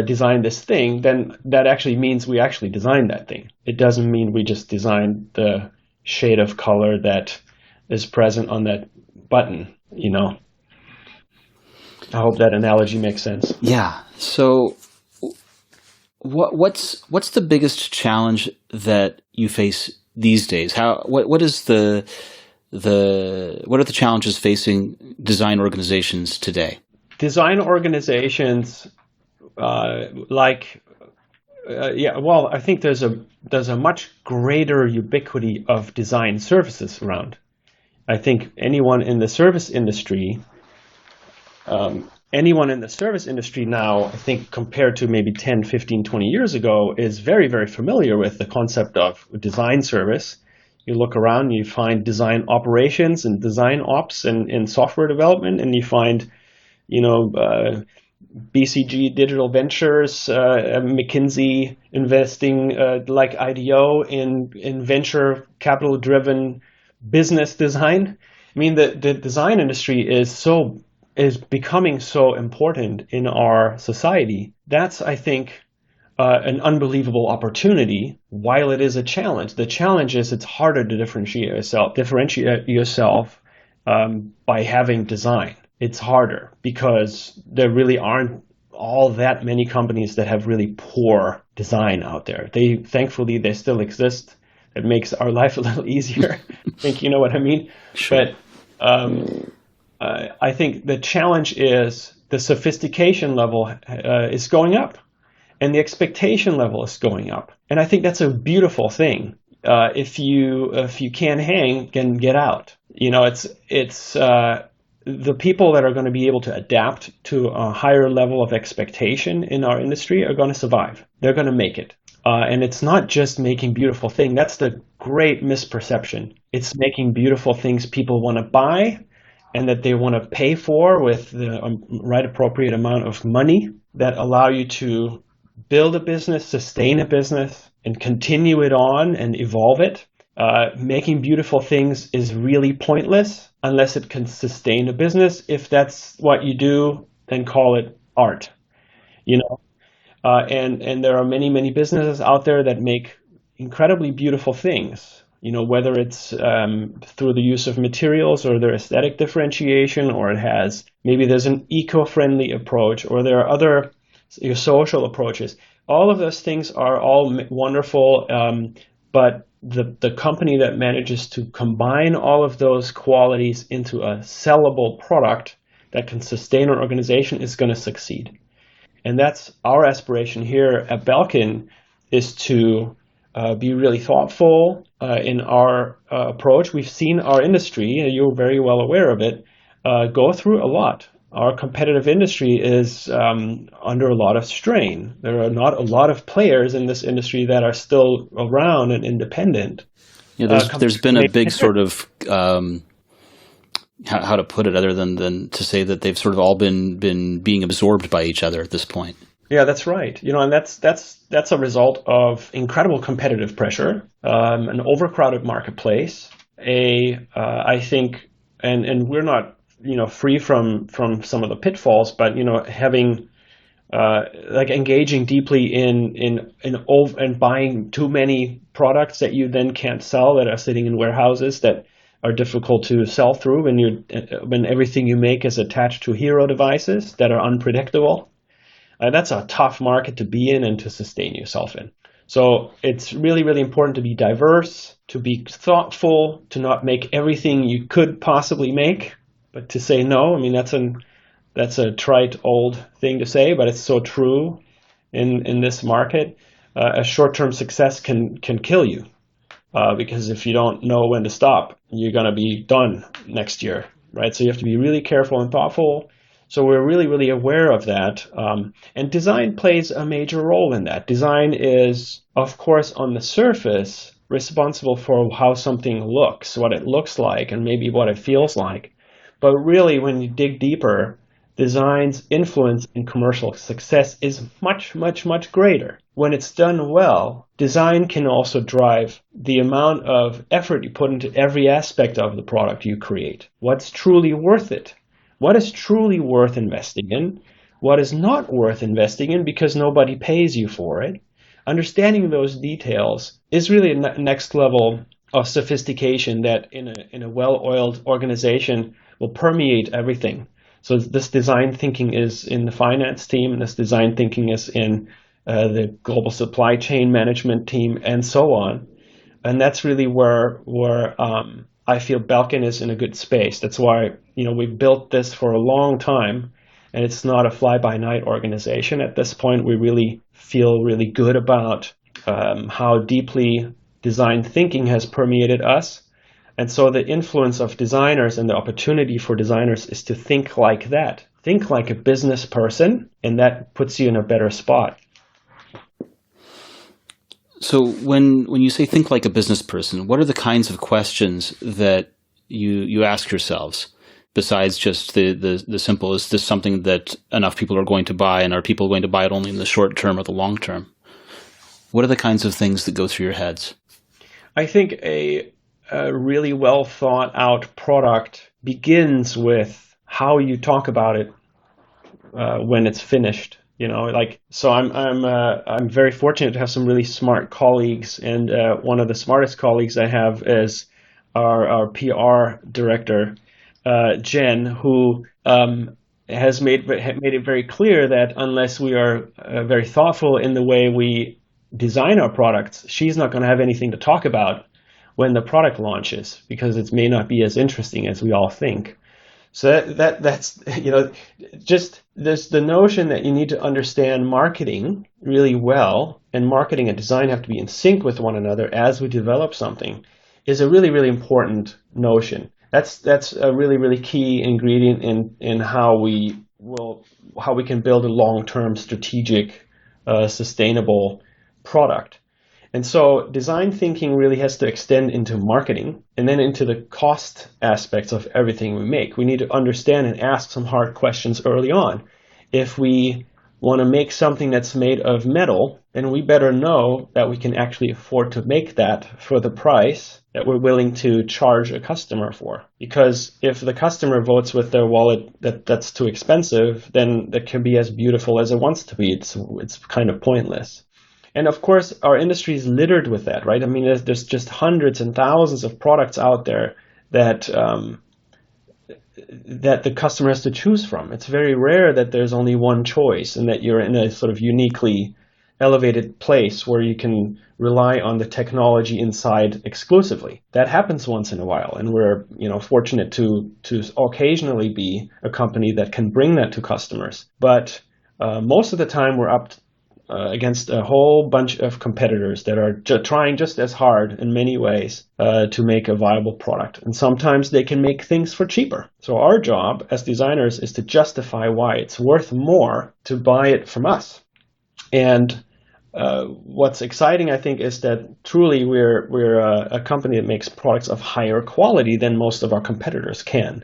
designed this thing, then that actually means we actually designed that thing. It doesn't mean we just designed the shade of color that is present on that button. I hope that analogy makes sense. Yeah. So what's the biggest challenge that you face these days? What are the challenges facing design organizations today? Design organizations, I think there's a much greater ubiquity of design services around. I think anyone in the service industry now, I think compared to maybe 10, 15, 20 years ago, is very, very familiar with the concept of design service. You look around, you find design operations and design ops in software development, and you find BCG Digital Ventures, McKinsey investing like IDEO in venture capital driven business design. I mean, the design industry is becoming so important in our society. That's, I think, an unbelievable opportunity, while it is a challenge. The challenge is it's harder to differentiate yourself by having design. It's harder because there really aren't all that many companies that have really poor design out there. Thankfully, they still exist. It makes our life a little easier. I think you know what I mean. Sure. But I think the challenge is the sophistication level is going up, and the expectation level is going up. And I think that's a beautiful thing. If you can't hang, then get out. It's the people that are going to be able to adapt to a higher level of expectation in our industry are going to survive. They're going to make it. And it's not just making beautiful things. That's the great misperception. It's making beautiful things people want to buy and that they want to pay for with the right appropriate amount of money, that allow you to build a business, sustain a business, and continue it on and evolve it. Making beautiful things is really pointless unless it can sustain a business. If that's what you do, then call it art. And there are many businesses out there that make incredibly beautiful things. Whether it's through the use of materials or their aesthetic differentiation, or maybe there's an eco-friendly approach, or there are other social approaches. All of those things are all wonderful, but the company that manages to combine all of those qualities into a sellable product that can sustain an organization is going to succeed. And that's our aspiration here at Belkin, is to be really thoughtful in our approach. We've seen our industry, you're very well aware of it, go through a lot. Our competitive industry is under a lot of strain. There are not a lot of players in this industry that are still around and independent. Yeah, there's been a big sort of how to put it, other than to say that they've sort of all been being absorbed by each other at this point. Yeah, that's right. And that's a result of incredible competitive pressure, an overcrowded marketplace. I think, and we're not free from some of the pitfalls, but having engaging deeply in buying too many products that you then can't sell, that are sitting in warehouses that are difficult to sell through when everything you make is attached to hero devices that are unpredictable. That's a tough market to be in and to sustain yourself in. So it's really, really important to be diverse, to be thoughtful, to not make everything you could possibly make, but to say no. I mean, that's a trite old thing to say, but it's so true in this market. A short-term success can kill you, because if you don't know when to stop, you're going to be done next year, right? So you have to be really careful and thoughtful. So we're really, really aware of that. And design plays a major role in that. Design is, of course, on the surface, responsible for how something looks, what it looks like, and maybe what it feels like. But really, when you dig deeper, design's influence in commercial success is much, much, much greater. When it's done well, design can also drive the amount of effort you put into every aspect of the product you create. What's truly worth it? What is truly worth investing in? What is not worth investing in because nobody pays you for it? Understanding those details is really a next level of sophistication that in a well-oiled organization will permeate everything. So this design thinking is in the finance team, and this design thinking is in the global supply chain management team, and so on. And that's really where I feel Belkin is in a good space. That's why we've built this for a long time, and it's not a fly-by-night organization. At this point, we really feel really good about how deeply design thinking has permeated us. And so the influence of designers and the opportunity for designers is to think like that. Think like a business person, and that puts you in a better spot. So when you say think like a business person, what are the kinds of questions that you ask yourselves, besides just the simple, is this something that enough people are going to buy, and are people going to buy it only in the short term or the long term? What are the kinds of things that go through your heads? I think a really well thought out product begins with how you talk about it when it's finished. So I'm very fortunate to have some really smart colleagues, and one of the smartest colleagues I have is our PR director, Jen, who has made it very clear that unless we are very thoughtful in the way we design our products, she's not going to have anything to talk about when the product launches, because it may not be as interesting as we all think. So that's just there's the notion that you need to understand marketing really well, and marketing and design have to be in sync with one another as we develop something, is a really, really important notion. That's a really, really key ingredient in how we can build a long-term strategic, sustainable product. And so design thinking really has to extend into marketing, and then into the cost aspects of everything we make. We need to understand and ask some hard questions early on. If we want to make something that's made of metal, then we better know that we can actually afford to make that for the price that we're willing to charge a customer for. Because if the customer votes with their wallet that that's too expensive, then it can be as beautiful as it wants to be. It's kind of pointless. And of course, our industry is littered with that, right? I mean, there's just hundreds and thousands of products out there that that the customer has to choose from. It's very rare that there's only one choice and that you're in a sort of uniquely elevated place where you can rely on the technology inside exclusively. That happens once in a while, and we're fortunate to occasionally be a company that can bring that to customers. But most of the time, we're up against a whole bunch of competitors that are trying just as hard in many ways to make a viable product. And sometimes they can make things for cheaper. So our job as designers is to justify why it's worth more to buy it from us. And what's exciting, I think, is that truly we're a company that makes products of higher quality than most of our competitors can.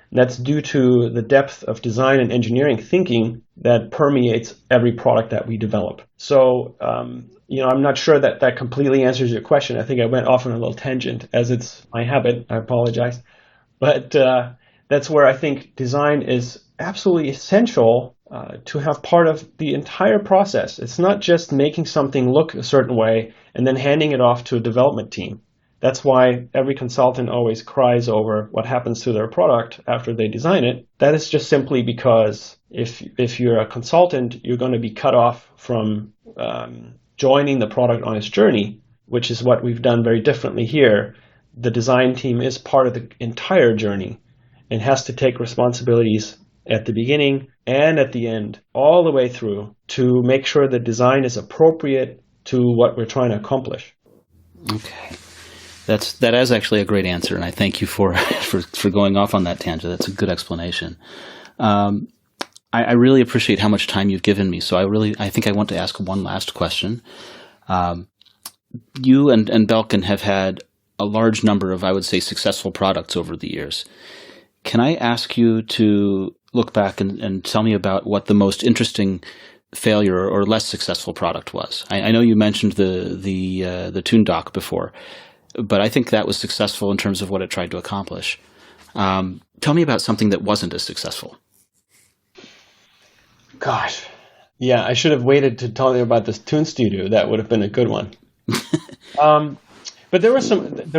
And that's due to the depth of design and engineering thinking that permeates every product that we develop. So, I'm not sure that completely answers your question. I think I went off on a little tangent, as it's my habit. I apologize. But that's where I think design is absolutely essential to have part of the entire process. It's not just making something look a certain way and then handing it off to a development team. That's why every consultant always cries over what happens to their product after they design it. That is just simply because if you're a consultant, you're going to be cut off from joining the product on its journey, which is what we've done very differently here. The design team is part of the entire journey and has to take responsibilities at the beginning and at the end, all the way through, to make sure the design is appropriate to what we're trying to accomplish. Okay. That is actually a great answer, and I thank you for going off on that tangent. That's a good explanation. I really appreciate how much time you've given me. So I think I want to ask one last question. You and Belkin have had a large number of, I would say, successful products over the years. Can I ask you to look back and tell me about what the most interesting failure or less successful product was? I know you mentioned the Tune Dock before, but I think that was successful in terms of what it tried to accomplish. Tell me about something that wasn't as successful. Gosh. Yeah, I should have waited to tell you about this Tune Studio. That would have been a good one. But there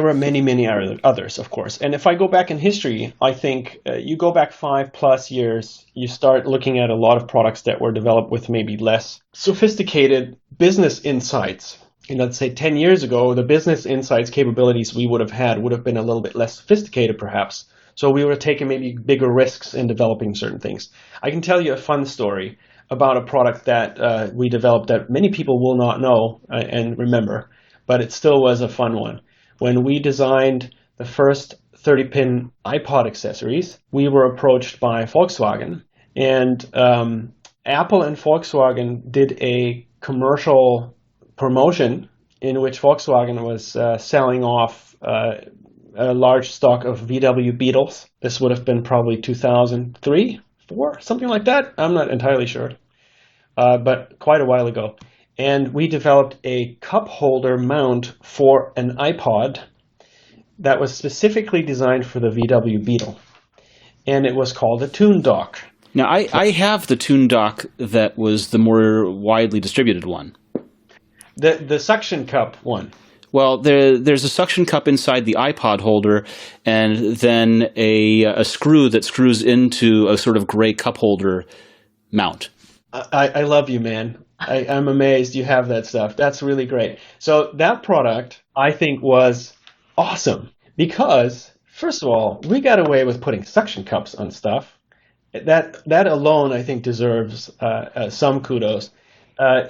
were many, many others, of course. And if I go back in history, I think you go back 5+ years, you start looking at a lot of products that were developed with maybe less sophisticated business insights. And let's say 10 years ago, the business insights capabilities we would have been a little bit less sophisticated, perhaps. So we would have taken maybe bigger risks in developing certain things. I can tell you a fun story about a product that we developed that many people will not know and remember, but it still was a fun one. When we designed the first 30-pin iPod accessories, we were approached by Volkswagen, and Apple and Volkswagen did a commercial promotion in which Volkswagen was selling off a large stock of VW Beetles. This would have been probably 2003, 4, something like that. I'm not entirely sure, but quite a while ago. And we developed a cup holder mount for an iPod that was specifically designed for the VW Beetle. And it was called a Tune Dock. Now, I have the Tune Dock that was the more widely distributed one. The suction cup one. Well, there's a suction cup inside the iPod holder, and then a screw that screws into a sort of gray cup holder mount. I love you, man. I'm amazed you have that stuff. That's really great. So that product, I think, was awesome because, first of all, we got away with putting suction cups on stuff. That alone, I think, deserves some kudos.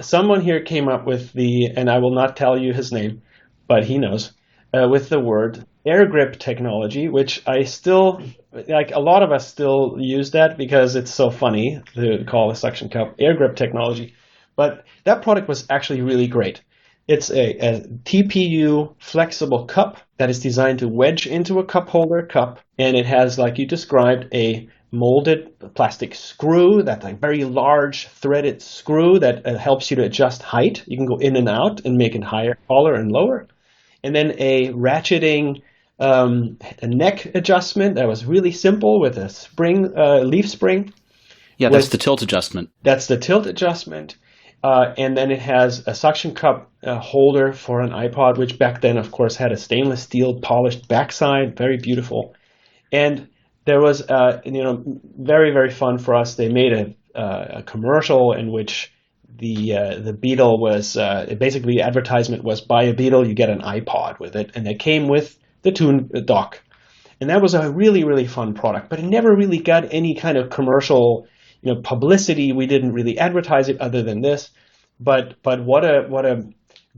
Someone here came up with and I will not tell you his name, but he knows, with the word air grip technology, which I still, like a lot of us still use that because it's so funny to call a suction cup air grip technology. But that product was actually really great. It's a TPU flexible cup that is designed to wedge into a cup holder cup, and it has, like you described, a molded plastic screw, that like very large threaded screw that helps you to adjust height. You can go in and out and make it higher, taller, and lower. And then a ratcheting a neck adjustment that was really simple with a spring, leaf spring. Yeah, that's the tilt adjustment. That's the tilt adjustment. And then it has a suction cup holder for an iPod, which back then, of course, had a stainless steel polished backside, very beautiful. And there was, very, very fun for us. They made a commercial in which the Beetle was basically the advertisement was buy a Beetle, you get an iPod with it, and it came with the tune dock. And that was a really, really fun product, but it never really got any kind of commercial publicity. We didn't really advertise it other than this, but what a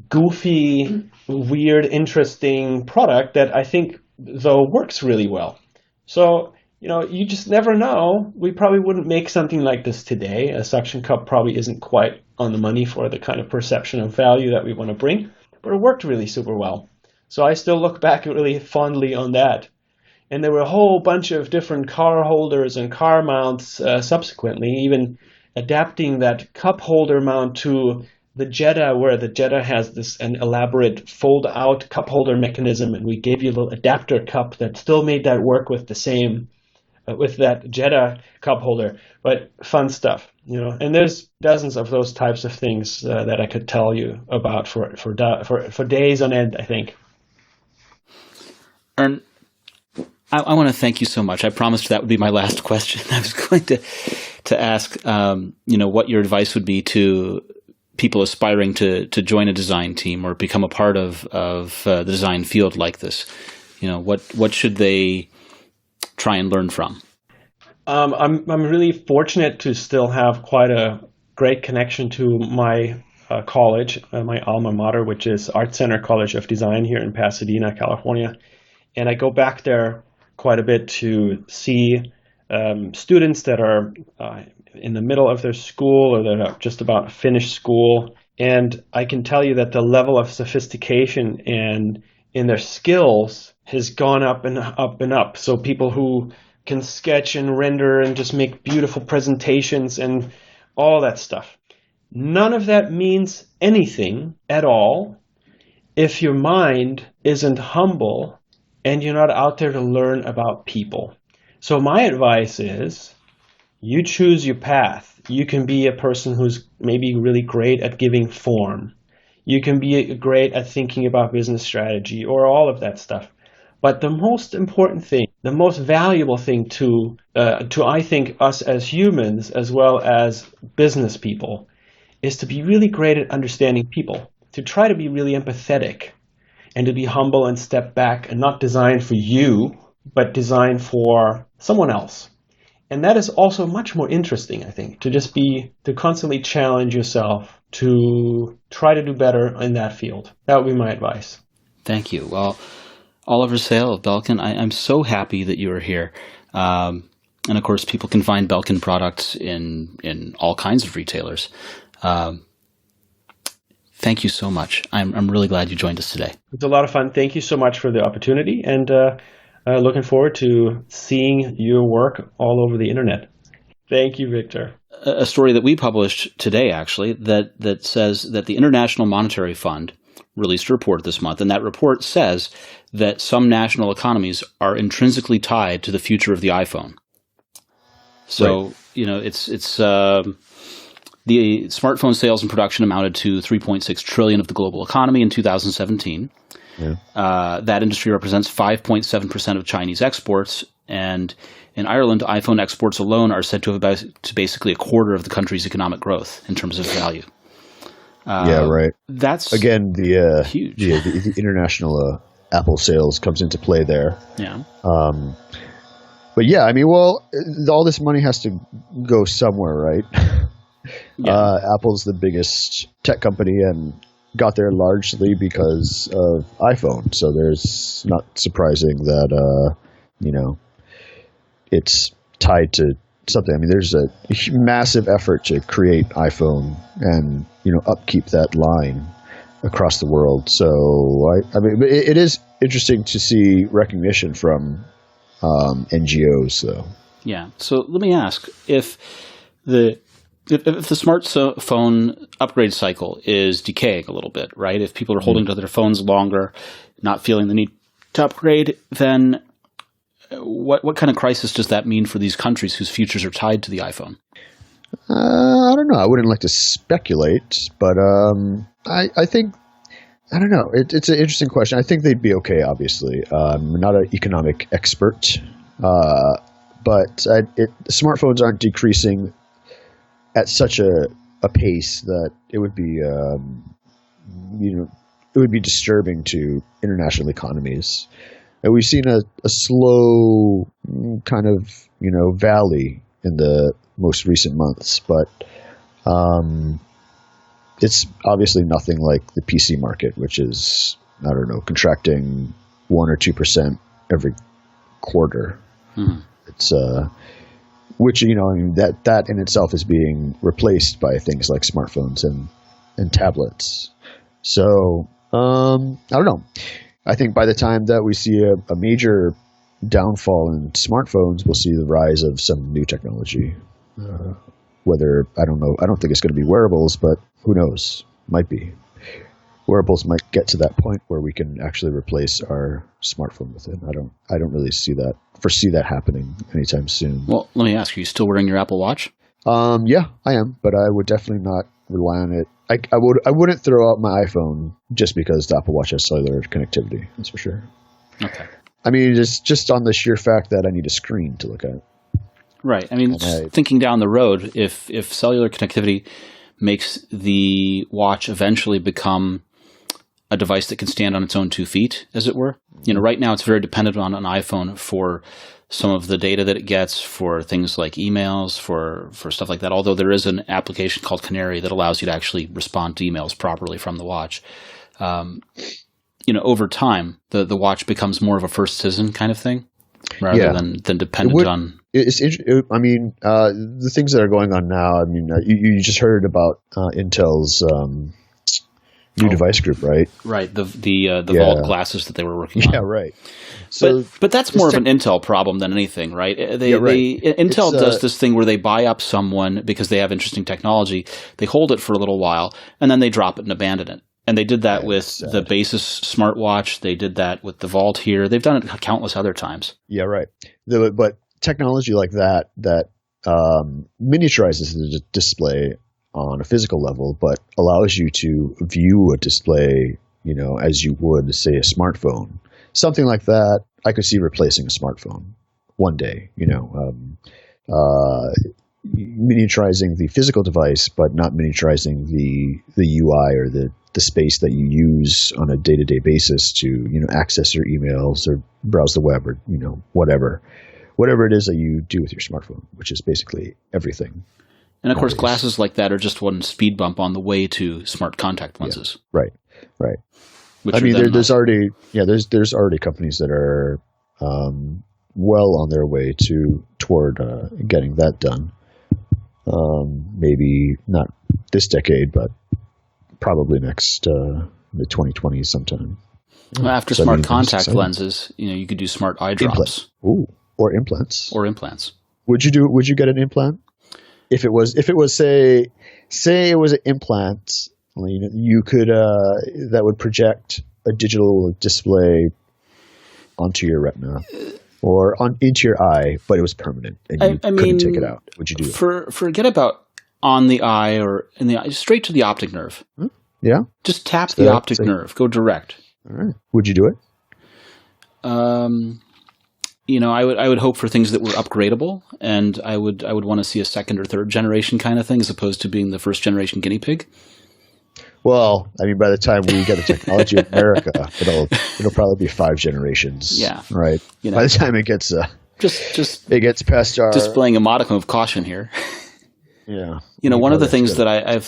goofy, weird, interesting product that I think though works really well. So you just never know. We probably wouldn't make something like this today. A suction cup probably isn't quite on the money for the kind of perception of value that we want to bring, but it worked really super well. So I still look back really fondly on that. And there were a whole bunch of different car holders and car mounts subsequently, even adapting that cup holder mount to the Jetta, where the Jetta has an elaborate fold-out cup holder mechanism, and we gave you a little adapter cup that still made that work with the same, with that Jetta cup holder. But fun stuff, And there's dozens of those types of things that I could tell you about for days on end, I think. And I want to thank you so much. I promised that would be my last question. I was going to ask, what your advice would be to people aspiring to join a design team or become a part of the design field like this. What should they try and learn from? I'm really fortunate to still have quite a great connection to my college, my alma mater, which is Art Center College of Design here in Pasadena, California. And I go back there quite a bit to see students that are in the middle of their school or that are just about finished school. And I can tell you that the level of sophistication and in their skills has gone up and up and up. So people who can sketch and render and just make beautiful presentations and all that stuff. None of that means anything at all if your mind isn't humble and you're not out there to learn about people. So my advice is you choose your path. You can be a person who's maybe really great at giving form. You can be great at thinking about business strategy or all of that stuff. But the most important thing, the most valuable thing to I think us as humans as well as business people is to be really great at understanding people, to try to be really empathetic and to be humble and step back and not design for you, but design for someone else. And that is also much more interesting, I think, to constantly challenge yourself to try to do better in that field. That would be my advice. Thank you. Well, Oliver Seil of Belkin, I'm so happy that you are here. And of course, people can find Belkin products in all kinds of retailers. Thank you so much. I'm really glad you joined us today. It's a lot of fun. Thank you so much for the opportunity, and looking forward to seeing your work all over the internet. Thank you, Victor. A story that we published today, actually, that says that the International Monetary Fund released a report this month, and that report says that some national economies are intrinsically tied to the future of the iPhone. So, right. It's the smartphone sales and production amounted to $3.6 trillion of the global economy in 2017. Yeah. That industry represents 5.7% of Chinese exports, and in Ireland, iPhone exports alone are said to have to basically a quarter of the country's economic growth in terms of value. Yeah, right. That's again the huge. The international Apple sales comes into play there. Yeah. But yeah, I mean, well, all this money has to go somewhere, right? Yeah. Apple's the biggest tech company and got there largely because of iPhone. So there's not surprising that, it's tied to something. I mean, there's a massive effort to create iPhone and, upkeep that line across the world. So, I mean, it is interesting to see recognition from NGOs, though. Yeah. So let me ask, if the smartphone upgrade cycle is decaying a little bit, right? If people are holding to their phones longer, not feeling the need to upgrade, then what kind of crisis does that mean for these countries whose futures are tied to the iPhone? I don't know. I wouldn't like to speculate, but I think, I don't know. It's an interesting question. I think they'd be okay, obviously. I'm not an economic expert, but smartphones aren't decreasing at such a pace that it would be, it would be disturbing to international economies. And we've seen a slow kind of, valley in the most recent months, but it's obviously nothing like the PC market, which is, I don't know, contracting 1 or 2% every quarter. It's which that in itself is being replaced by things like smartphones and tablets. So I don't know. I think by the time that we see a major downfall in smartphones, we'll see the rise of some new technology. Whether, I don't know, I don't think it's going to be wearables, but who knows? Might be. Wearables might get to that point where we can actually replace our smartphone with it. I don't really foresee that happening anytime soon. Well, let me ask, are you still wearing your Apple Watch? Yeah, I am, but I would definitely not rely on it. I wouldn't throw out my iPhone just because the Apple Watch has cellular connectivity. That's for sure. Okay. I mean, just on the sheer fact that I need a screen to look at. Right. I mean, thinking down the road, if cellular connectivity makes the watch eventually become a device that can stand on its own 2 feet, as it were. Right now it's very dependent on an iPhone for some of the data that it gets, for things like emails, for stuff like that. Although there is an application called Canary that allows you to actually respond to emails properly from the watch. Over time, the watch becomes more of a first citizen kind of thing, rather than dependent on. I mean, the things that are going on now. I mean, you just heard about Intel's new device group, right? Right. The Vault glasses that they were working on. Yeah, right. So, but that's more of an Intel problem than anything, right? Intel does this thing where they buy up someone because they have interesting technology. They hold it for a little while, and then they drop it and abandon it. And they did that with the Basis smartwatch. They did that with the Vault here. They've done it countless other times. Yeah, right. But technology like that miniaturizes the display on a physical level, but allows you to view a display, as you would, say, a smartphone. Something like that, I could see replacing a smartphone one day, miniaturizing the physical device, but not miniaturizing the UI or the space that you use on a day-to-day basis to, access your emails or browse the web or, whatever it is that you do with your smartphone, which is basically everything. And of course, glasses like that are just one speed bump on the way to smart contact lenses. Yeah, right. I mean, there's already companies that are well on their way toward getting that done. Maybe not this decade, but probably next the 2020s sometime. Well, after smart contact lenses, you could do smart eye drops. Or implants. Would you get an implant? If it was say it was an implant, you could that would project a digital display onto your retina or into your eye, but it was permanent and you couldn't take it out. Would you do it? Forget about on the eye or in the eye, straight to the optic nerve. Yeah. Just tap the optic nerve. Go direct. All right. Would you do it? I would hope for things that were upgradable, and I would want to see a second or third generation kind of thing, as opposed to being the first generation guinea pig. Well, I mean, by the time we get the technology in America, it'll probably be 5 generations. Yeah, right. By the time it gets it gets past our displaying a modicum of caution here. Yeah. One of the things that I've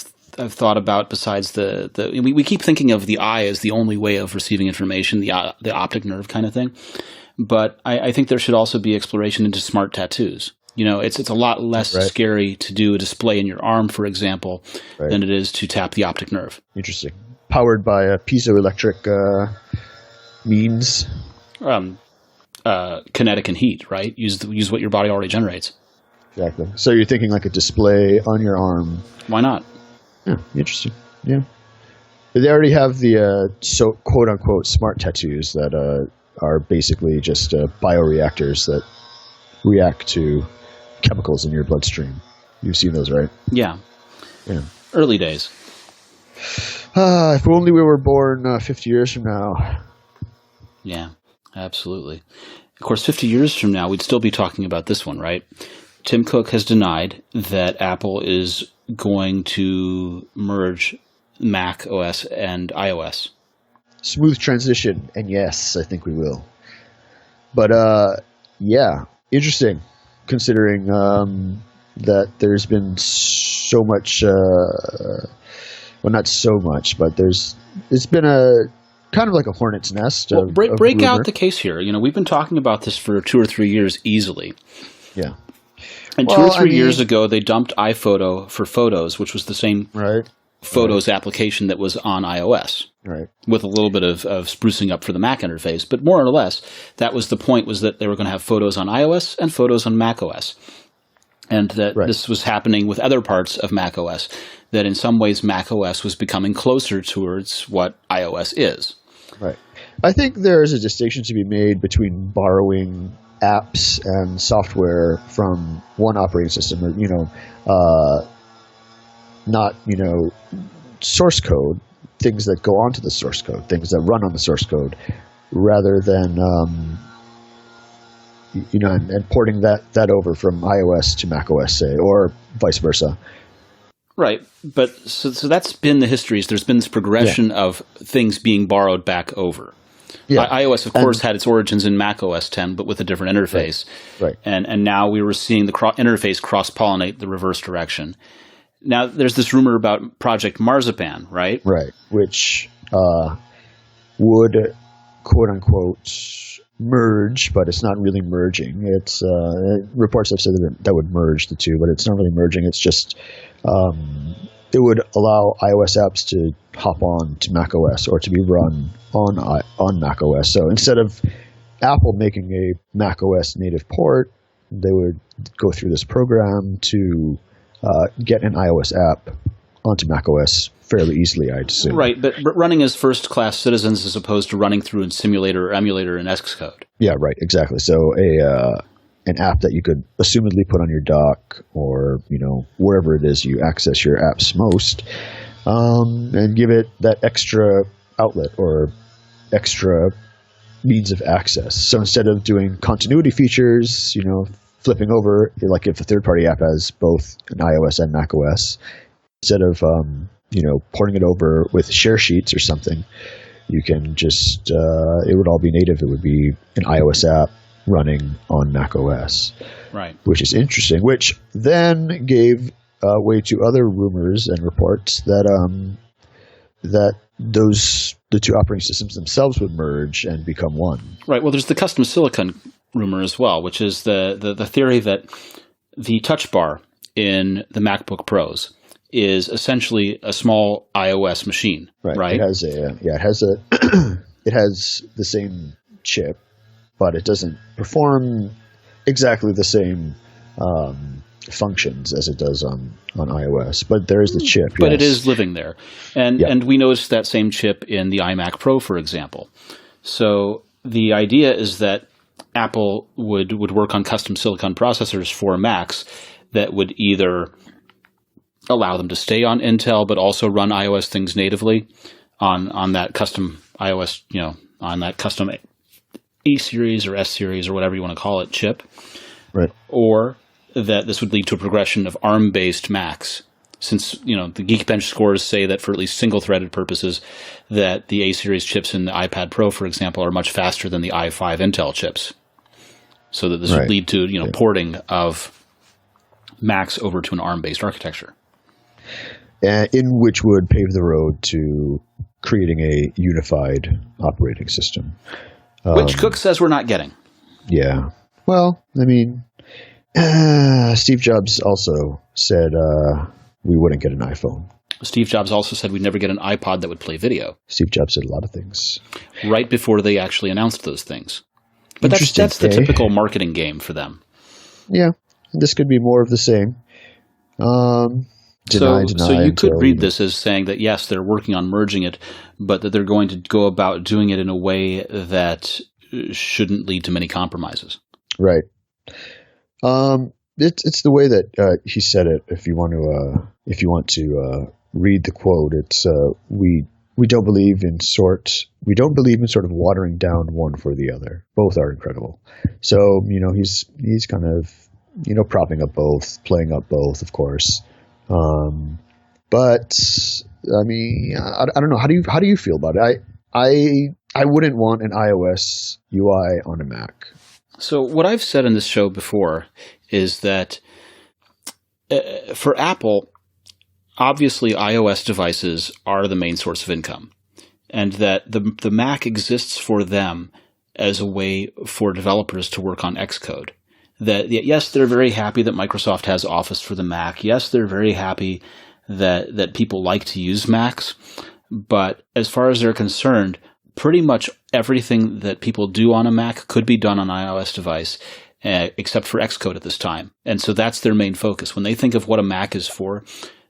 thought about, besides we keep thinking of the eye as the only way of receiving information, the optic nerve kind of thing. But I think there should also be exploration into smart tattoos. It's a lot less scary to do a display in your arm, for example, than it is to tap the optic nerve. Interesting. Powered by a piezoelectric means. kinetic and heat, right? Use what your body already generates. Exactly. So you're thinking like a display on your arm. Why not? Yeah, interesting. Yeah. They already have the so quote unquote smart tattoos that are basically just bioreactors that react to chemicals in your bloodstream. You've seen those, right? Yeah. Yeah. Early days. If only we were born 50 years from now. Yeah, absolutely. Of course, 50 years from now, we'd still be talking about this one, right? Tim Cook has denied that Apple is going to merge Mac OS and iOS. Smooth transition, and yes, I think we will. But yeah, interesting, considering that there's been so much. Well, not so much, but it's been a kind of like a hornet's nest. Well, break rumor. out the case here. We've been talking about this for 2 or 3 years easily. Yeah. And 2 or 3 years ago, they dumped iPhoto for Photos, which was the same Photos application that was on iOS, with a little bit of sprucing up for the Mac interface. But more or less, that was the point, was that they were going to have Photos on iOS and Photos on macOS. And that this was happening with other parts of macOS, that in some ways macOS was becoming closer towards what iOS is. Right. I think there is a distinction to be made between borrowing apps and software from one operating system, not, source code, things that go onto the source code, things that run on the source code, rather than, and porting that over from iOS to macOS, say, or vice versa. Right. But so that's been the histories. There's been this progression of things being borrowed back over. Yeah. iOS, of course, had its origins in macOS 10, but with a different interface. Right. And now we were seeing the interface cross-pollinate the reverse direction. Now, there's this rumor about Project Marzipan, right? Right, which would, quote-unquote, merge, but it's not really merging. It's reports have said that would merge the two, but it's not really merging. It's just it would allow iOS apps to hop on to macOS or to be run on macOS. So instead of Apple making a macOS native port, they would go through this program to get an iOS app onto macOS fairly easily, I'd assume. Right, but running as first-class citizens as opposed to running through in simulator or emulator in Xcode. Yeah, right, exactly. So an app that you could assumedly put on your dock or, wherever it is you access your apps most, and give it that extra outlet or extra means of access. So instead of doing continuity features, flipping over, like if a third-party app has both an iOS and macOS, instead of porting it over with share sheets or something, you can just it would all be native. It would be an iOS app running on macOS, right? Which is interesting. Which then gave way to other rumors and reports that the two operating systems themselves would merge and become one. Right. Well, there's the custom silicon rumor as well, which is the theory that the touch bar in the MacBook Pros is essentially a small iOS machine, right? It has it has the same chip, but it doesn't perform exactly the same functions as it does on iOS. But there is the chip. But it is living there, and we noticed that same chip in the iMac Pro, for example. So the idea is that Apple would work on custom silicon processors for Macs that would either allow them to stay on Intel, but also run iOS things natively on that custom iOS, on that custom E series or S series or whatever you want to call it chip. Right. Or that this would lead to a progression of ARM-based Macs. Since, the Geekbench scores say that for at least single-threaded purposes, that the A series chips in the iPad Pro, for example, are much faster than the i5 Intel chips. So that this would lead to, porting of Macs over to an ARM-based architecture. In which would pave the road to creating a unified operating system. Which Cook says we're not getting. Yeah. Well, Steve Jobs also said we wouldn't get an iPhone. Steve Jobs also said we'd never get an iPod that would play video. Steve Jobs said a lot of things. Right before they actually announced those things. But Interesting. that's the typical marketing game for them. Yeah, this could be more of the same. So you could read this as saying that, yes, they're working on merging it, but that they're going to go about doing it in a way that shouldn't lead to many compromises. Right. It's the way that he said it. If you want to read the quote, it's we don't believe in sort of watering down one for the other. Both are incredible. So he's kind of propping up both, playing up both, of course. But I mean, I don't know. How do you feel about it? I wouldn't want an iOS UI on a Mac. So what I've said in this show before is that for Apple, obviously iOS devices are the main source of income, and that the Mac exists for them as a way for developers to work on Xcode. That yes, they're very happy that Microsoft has Office for the Mac. Yes, they're very happy that people like to use Macs. But as far as they're concerned, pretty much everything that people do on a Mac could be done on an iOS device, except for Xcode at this time. And so that's their main focus. When they think of what a Mac is for,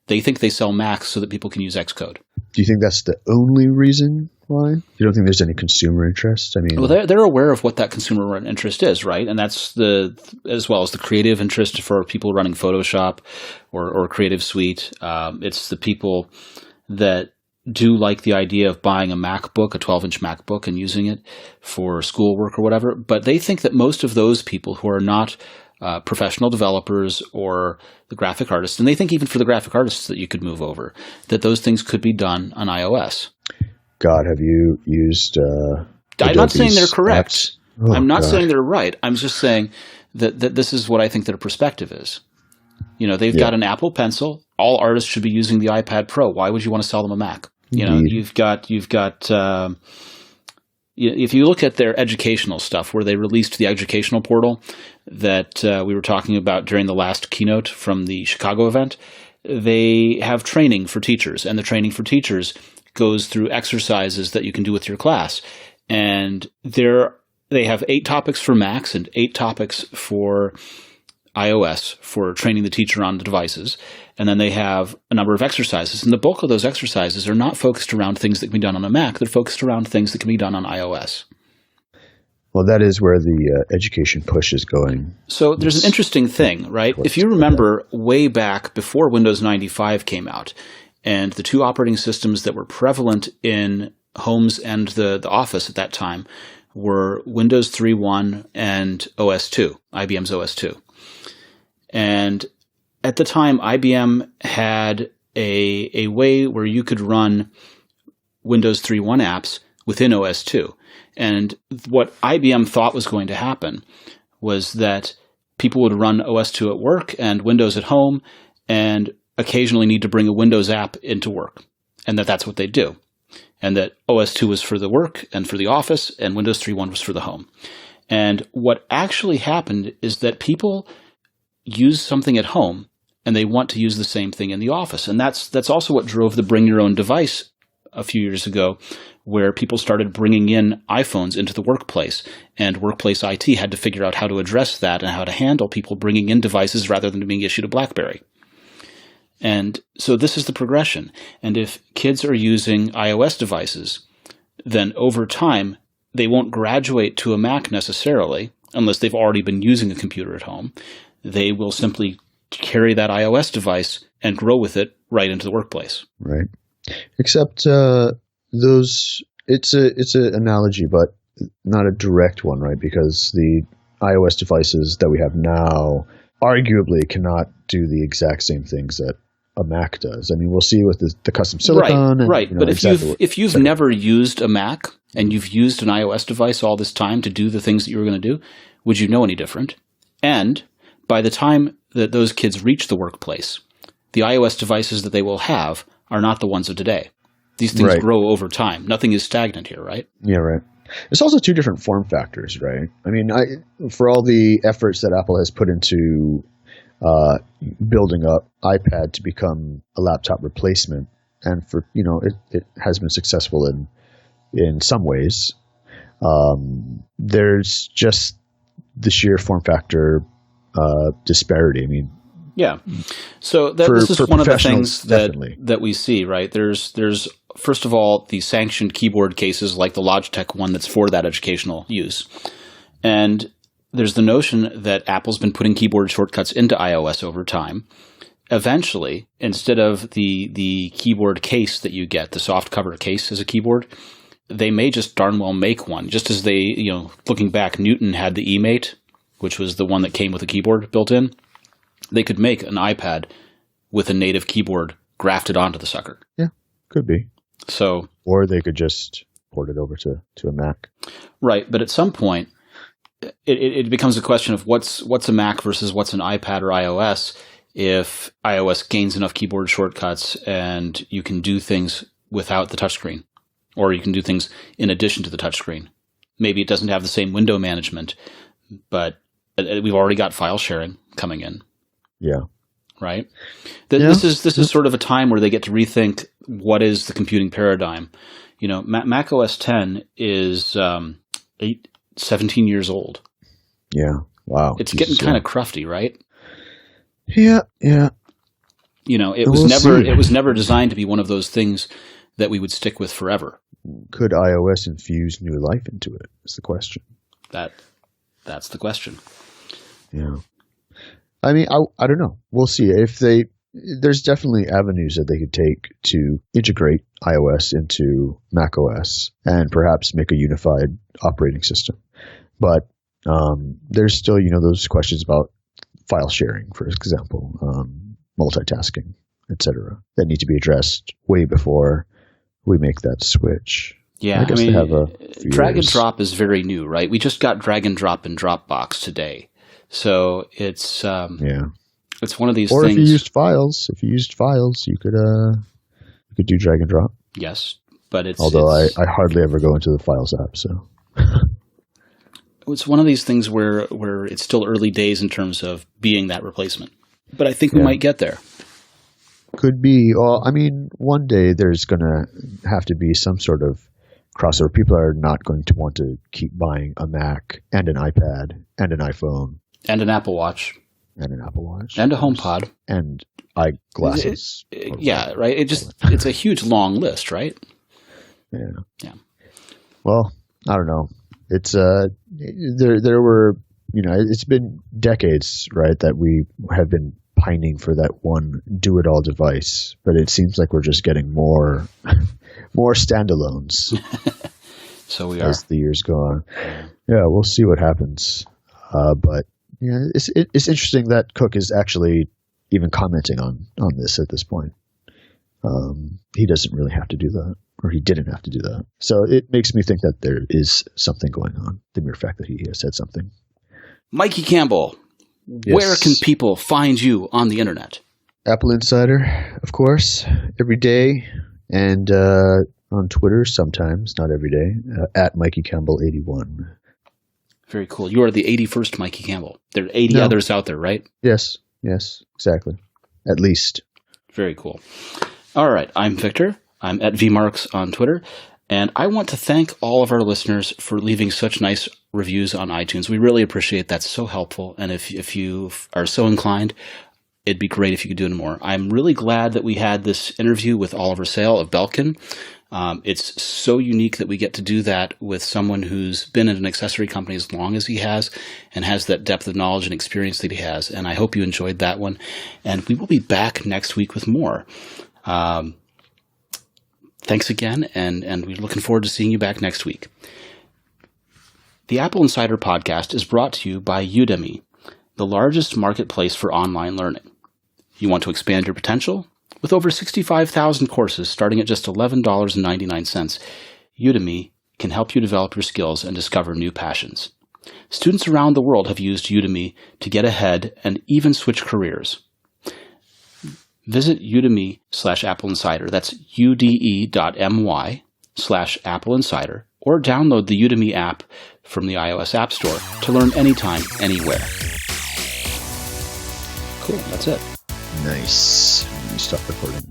they think they sell Macs so that people can use Xcode. Do you think that's the only reason why? You don't think there's any consumer interest? I mean, well, they're aware of what that consumer interest is, right? And that's as well as the creative interest for people running Photoshop or Creative Suite. It's the people that do like the idea of buying a MacBook, a 12-inch MacBook, and using it for schoolwork or whatever. But they think that most of those people who are not professional developers or the graphic artists, and they think even for the graphic artists that you could move over, that those things could be done on iOS. God, have you used I'm not saying they're correct. Apps? Oh, I'm not God. saying they're right. I'm just saying that this is what I think their perspective is. They've got an Apple Pencil. All artists should be using the iPad Pro. Why would you want to sell them a Mac? You've got if you look at their educational stuff, where they released the educational portal that we were talking about during the last keynote from the Chicago event, they have training for teachers, and the training for teachers goes through exercises that you can do with your class. And they have 8 topics for Macs and 8 topics for iOS for training the teacher on the devices. And then they have a number of exercises. And the bulk of those exercises are not focused around things that can be done on a Mac. They're focused around things that can be done on iOS. Well, that is where the education push is going. So there's an interesting thing, right? If you remember way back before Windows 95 came out, and the 2 operating systems that were prevalent in homes and the office at that time were Windows 3.1 and OS2, IBM's OS2. And at the time, IBM had a way where you could run Windows 3.1 apps within OS2. And what IBM thought was going to happen was that people would run OS2 at work and Windows at home, and occasionally need to bring a Windows app into work, and that's what they do. And that OS2 was for the work and for the office, and Windows 3.1 was for the home. And what actually happened is that people use something at home, and they want to use the same thing in the office. And that's also what drove the bring your own device a few years ago, where people started bringing in iPhones into the workplace, and workplace IT had to figure out how to address that and how to handle people bringing in devices rather than being issued a BlackBerry. And so this is the progression. And if kids are using iOS devices, then over time, they won't graduate to a Mac necessarily, unless they've already been using a computer at home. They will simply carry that iOS device and grow with it right into the workplace. Right. Except it's an analogy, but not a direct one, right? Because the iOS devices that we have now arguably cannot do the exact same things that a Mac does. I mean, we'll see with the custom silicon. Right. But if you've never used a Mac and you've used an iOS device all this time to do the things that you were going to do, would you know any different? And by the time that those kids reach the workplace, the iOS devices that they will have are not the ones of today. These things grow over time. Nothing is stagnant here, right? Yeah, right. There's also 2 different form factors, right? I mean, for all the efforts that Apple has put into building up iPad to become a laptop replacement, and for it has been successful in some ways. There's just the sheer form factor disparity. I mean, yeah. So this is one of the things that we see, right? There's first of all the sanctioned keyboard cases like the Logitech one that's for that educational use, and there's the notion that Apple's been putting keyboard shortcuts into iOS over time. Eventually, instead of the keyboard case that you get, the soft cover case as a keyboard, they may just darn well make one. Just as they, looking back, Newton had the eMate, which was the one that came with a keyboard built in. They could make an iPad with a native keyboard grafted onto the sucker. Yeah, could be. So, or they could just port it over to a Mac. Right, but at some point, it becomes a question of what's a Mac versus what's an iPad or iOS. If iOS gains enough keyboard shortcuts and you can do things without the touchscreen, or you can do things in addition to the touchscreen. Maybe it doesn't have the same window management, but we've already got file sharing coming in. Yeah. Right? This is sort of a time where they get to rethink what is the computing paradigm. macOS 10 is 17 years old. Yeah. Wow. It's getting kind of crufty, right? Yeah. It was never designed to be one of those things that we would stick with forever. Could iOS infuse new life into it? Is the question. That's the question. Yeah. I mean, I don't know. We'll see. There's definitely avenues that they could take to integrate iOS into macOS and perhaps make a unified operating system. But there's still, those questions about file sharing, for example, multitasking, etc., that need to be addressed way before we make that switch. Yeah, I guess they have a few drag years. and drop is very new, right? We just got drag and drop in Dropbox today, so it's it's one of these or things. Or if you used files, you could do drag and drop. Yes, but it's I hardly ever go into the Files app, so. It's one of these things where it's still early days in terms of being that replacement, but I think we might get there. Could be. Well, I mean, one day there's going to have to be some sort of crossover. People are not going to want to keep buying a Mac and an iPad and an iPhone. And an Apple Watch. And an Apple Watch. And a HomePod. And eyeglasses. Yeah, right. It's a huge long list, right? Yeah. Well, I don't know. It's there were, it's been decades, right, that we have been pining for that one do-it-all device, but it seems like we're just getting more standalones. So we are. As the years go on. Yeah, we'll see what happens. But it's interesting that Cook is actually even commenting on this at this point. He doesn't really have to do that, or he didn't have to do that. So it makes me think that there is something going on, the mere fact that he has said something. Mikey Campbell, yes. Where can people find you on the internet? AppleInsider, of course, every day, and on Twitter sometimes, not every day, at Mikey Campbell 81. Very cool. You are the 81st Mikey Campbell. There are 80 others out there, right? Yes, exactly. At least. Very cool. All right, I'm Victor. I'm at VMarks on Twitter. And I want to thank all of our listeners for leaving such nice reviews on iTunes. We really appreciate that. So helpful. And if you are so inclined, it'd be great if you could do it more. I'm really glad that we had this interview with Oliver Seil of Belkin. It's so unique that we get to do that with someone who's been in an accessory company as long as he has and has that depth of knowledge and experience that he has. And I hope you enjoyed that one. And we will be back next week with more. Thanks again, and we're looking forward to seeing you back next week. The Apple Insider podcast is brought to you by Udemy, the largest marketplace for online learning. You want to expand your potential? With over 65,000 courses starting at just $11.99, Udemy can help you develop your skills and discover new passions. Students around the world have used Udemy to get ahead and even switch careers. Visit Udemy/AppleInsider. That's ude.my/AppleInsider, or download the Udemy app from the iOS App Store to learn anytime, anywhere. Cool, that's it. Nice. Let me stop recording.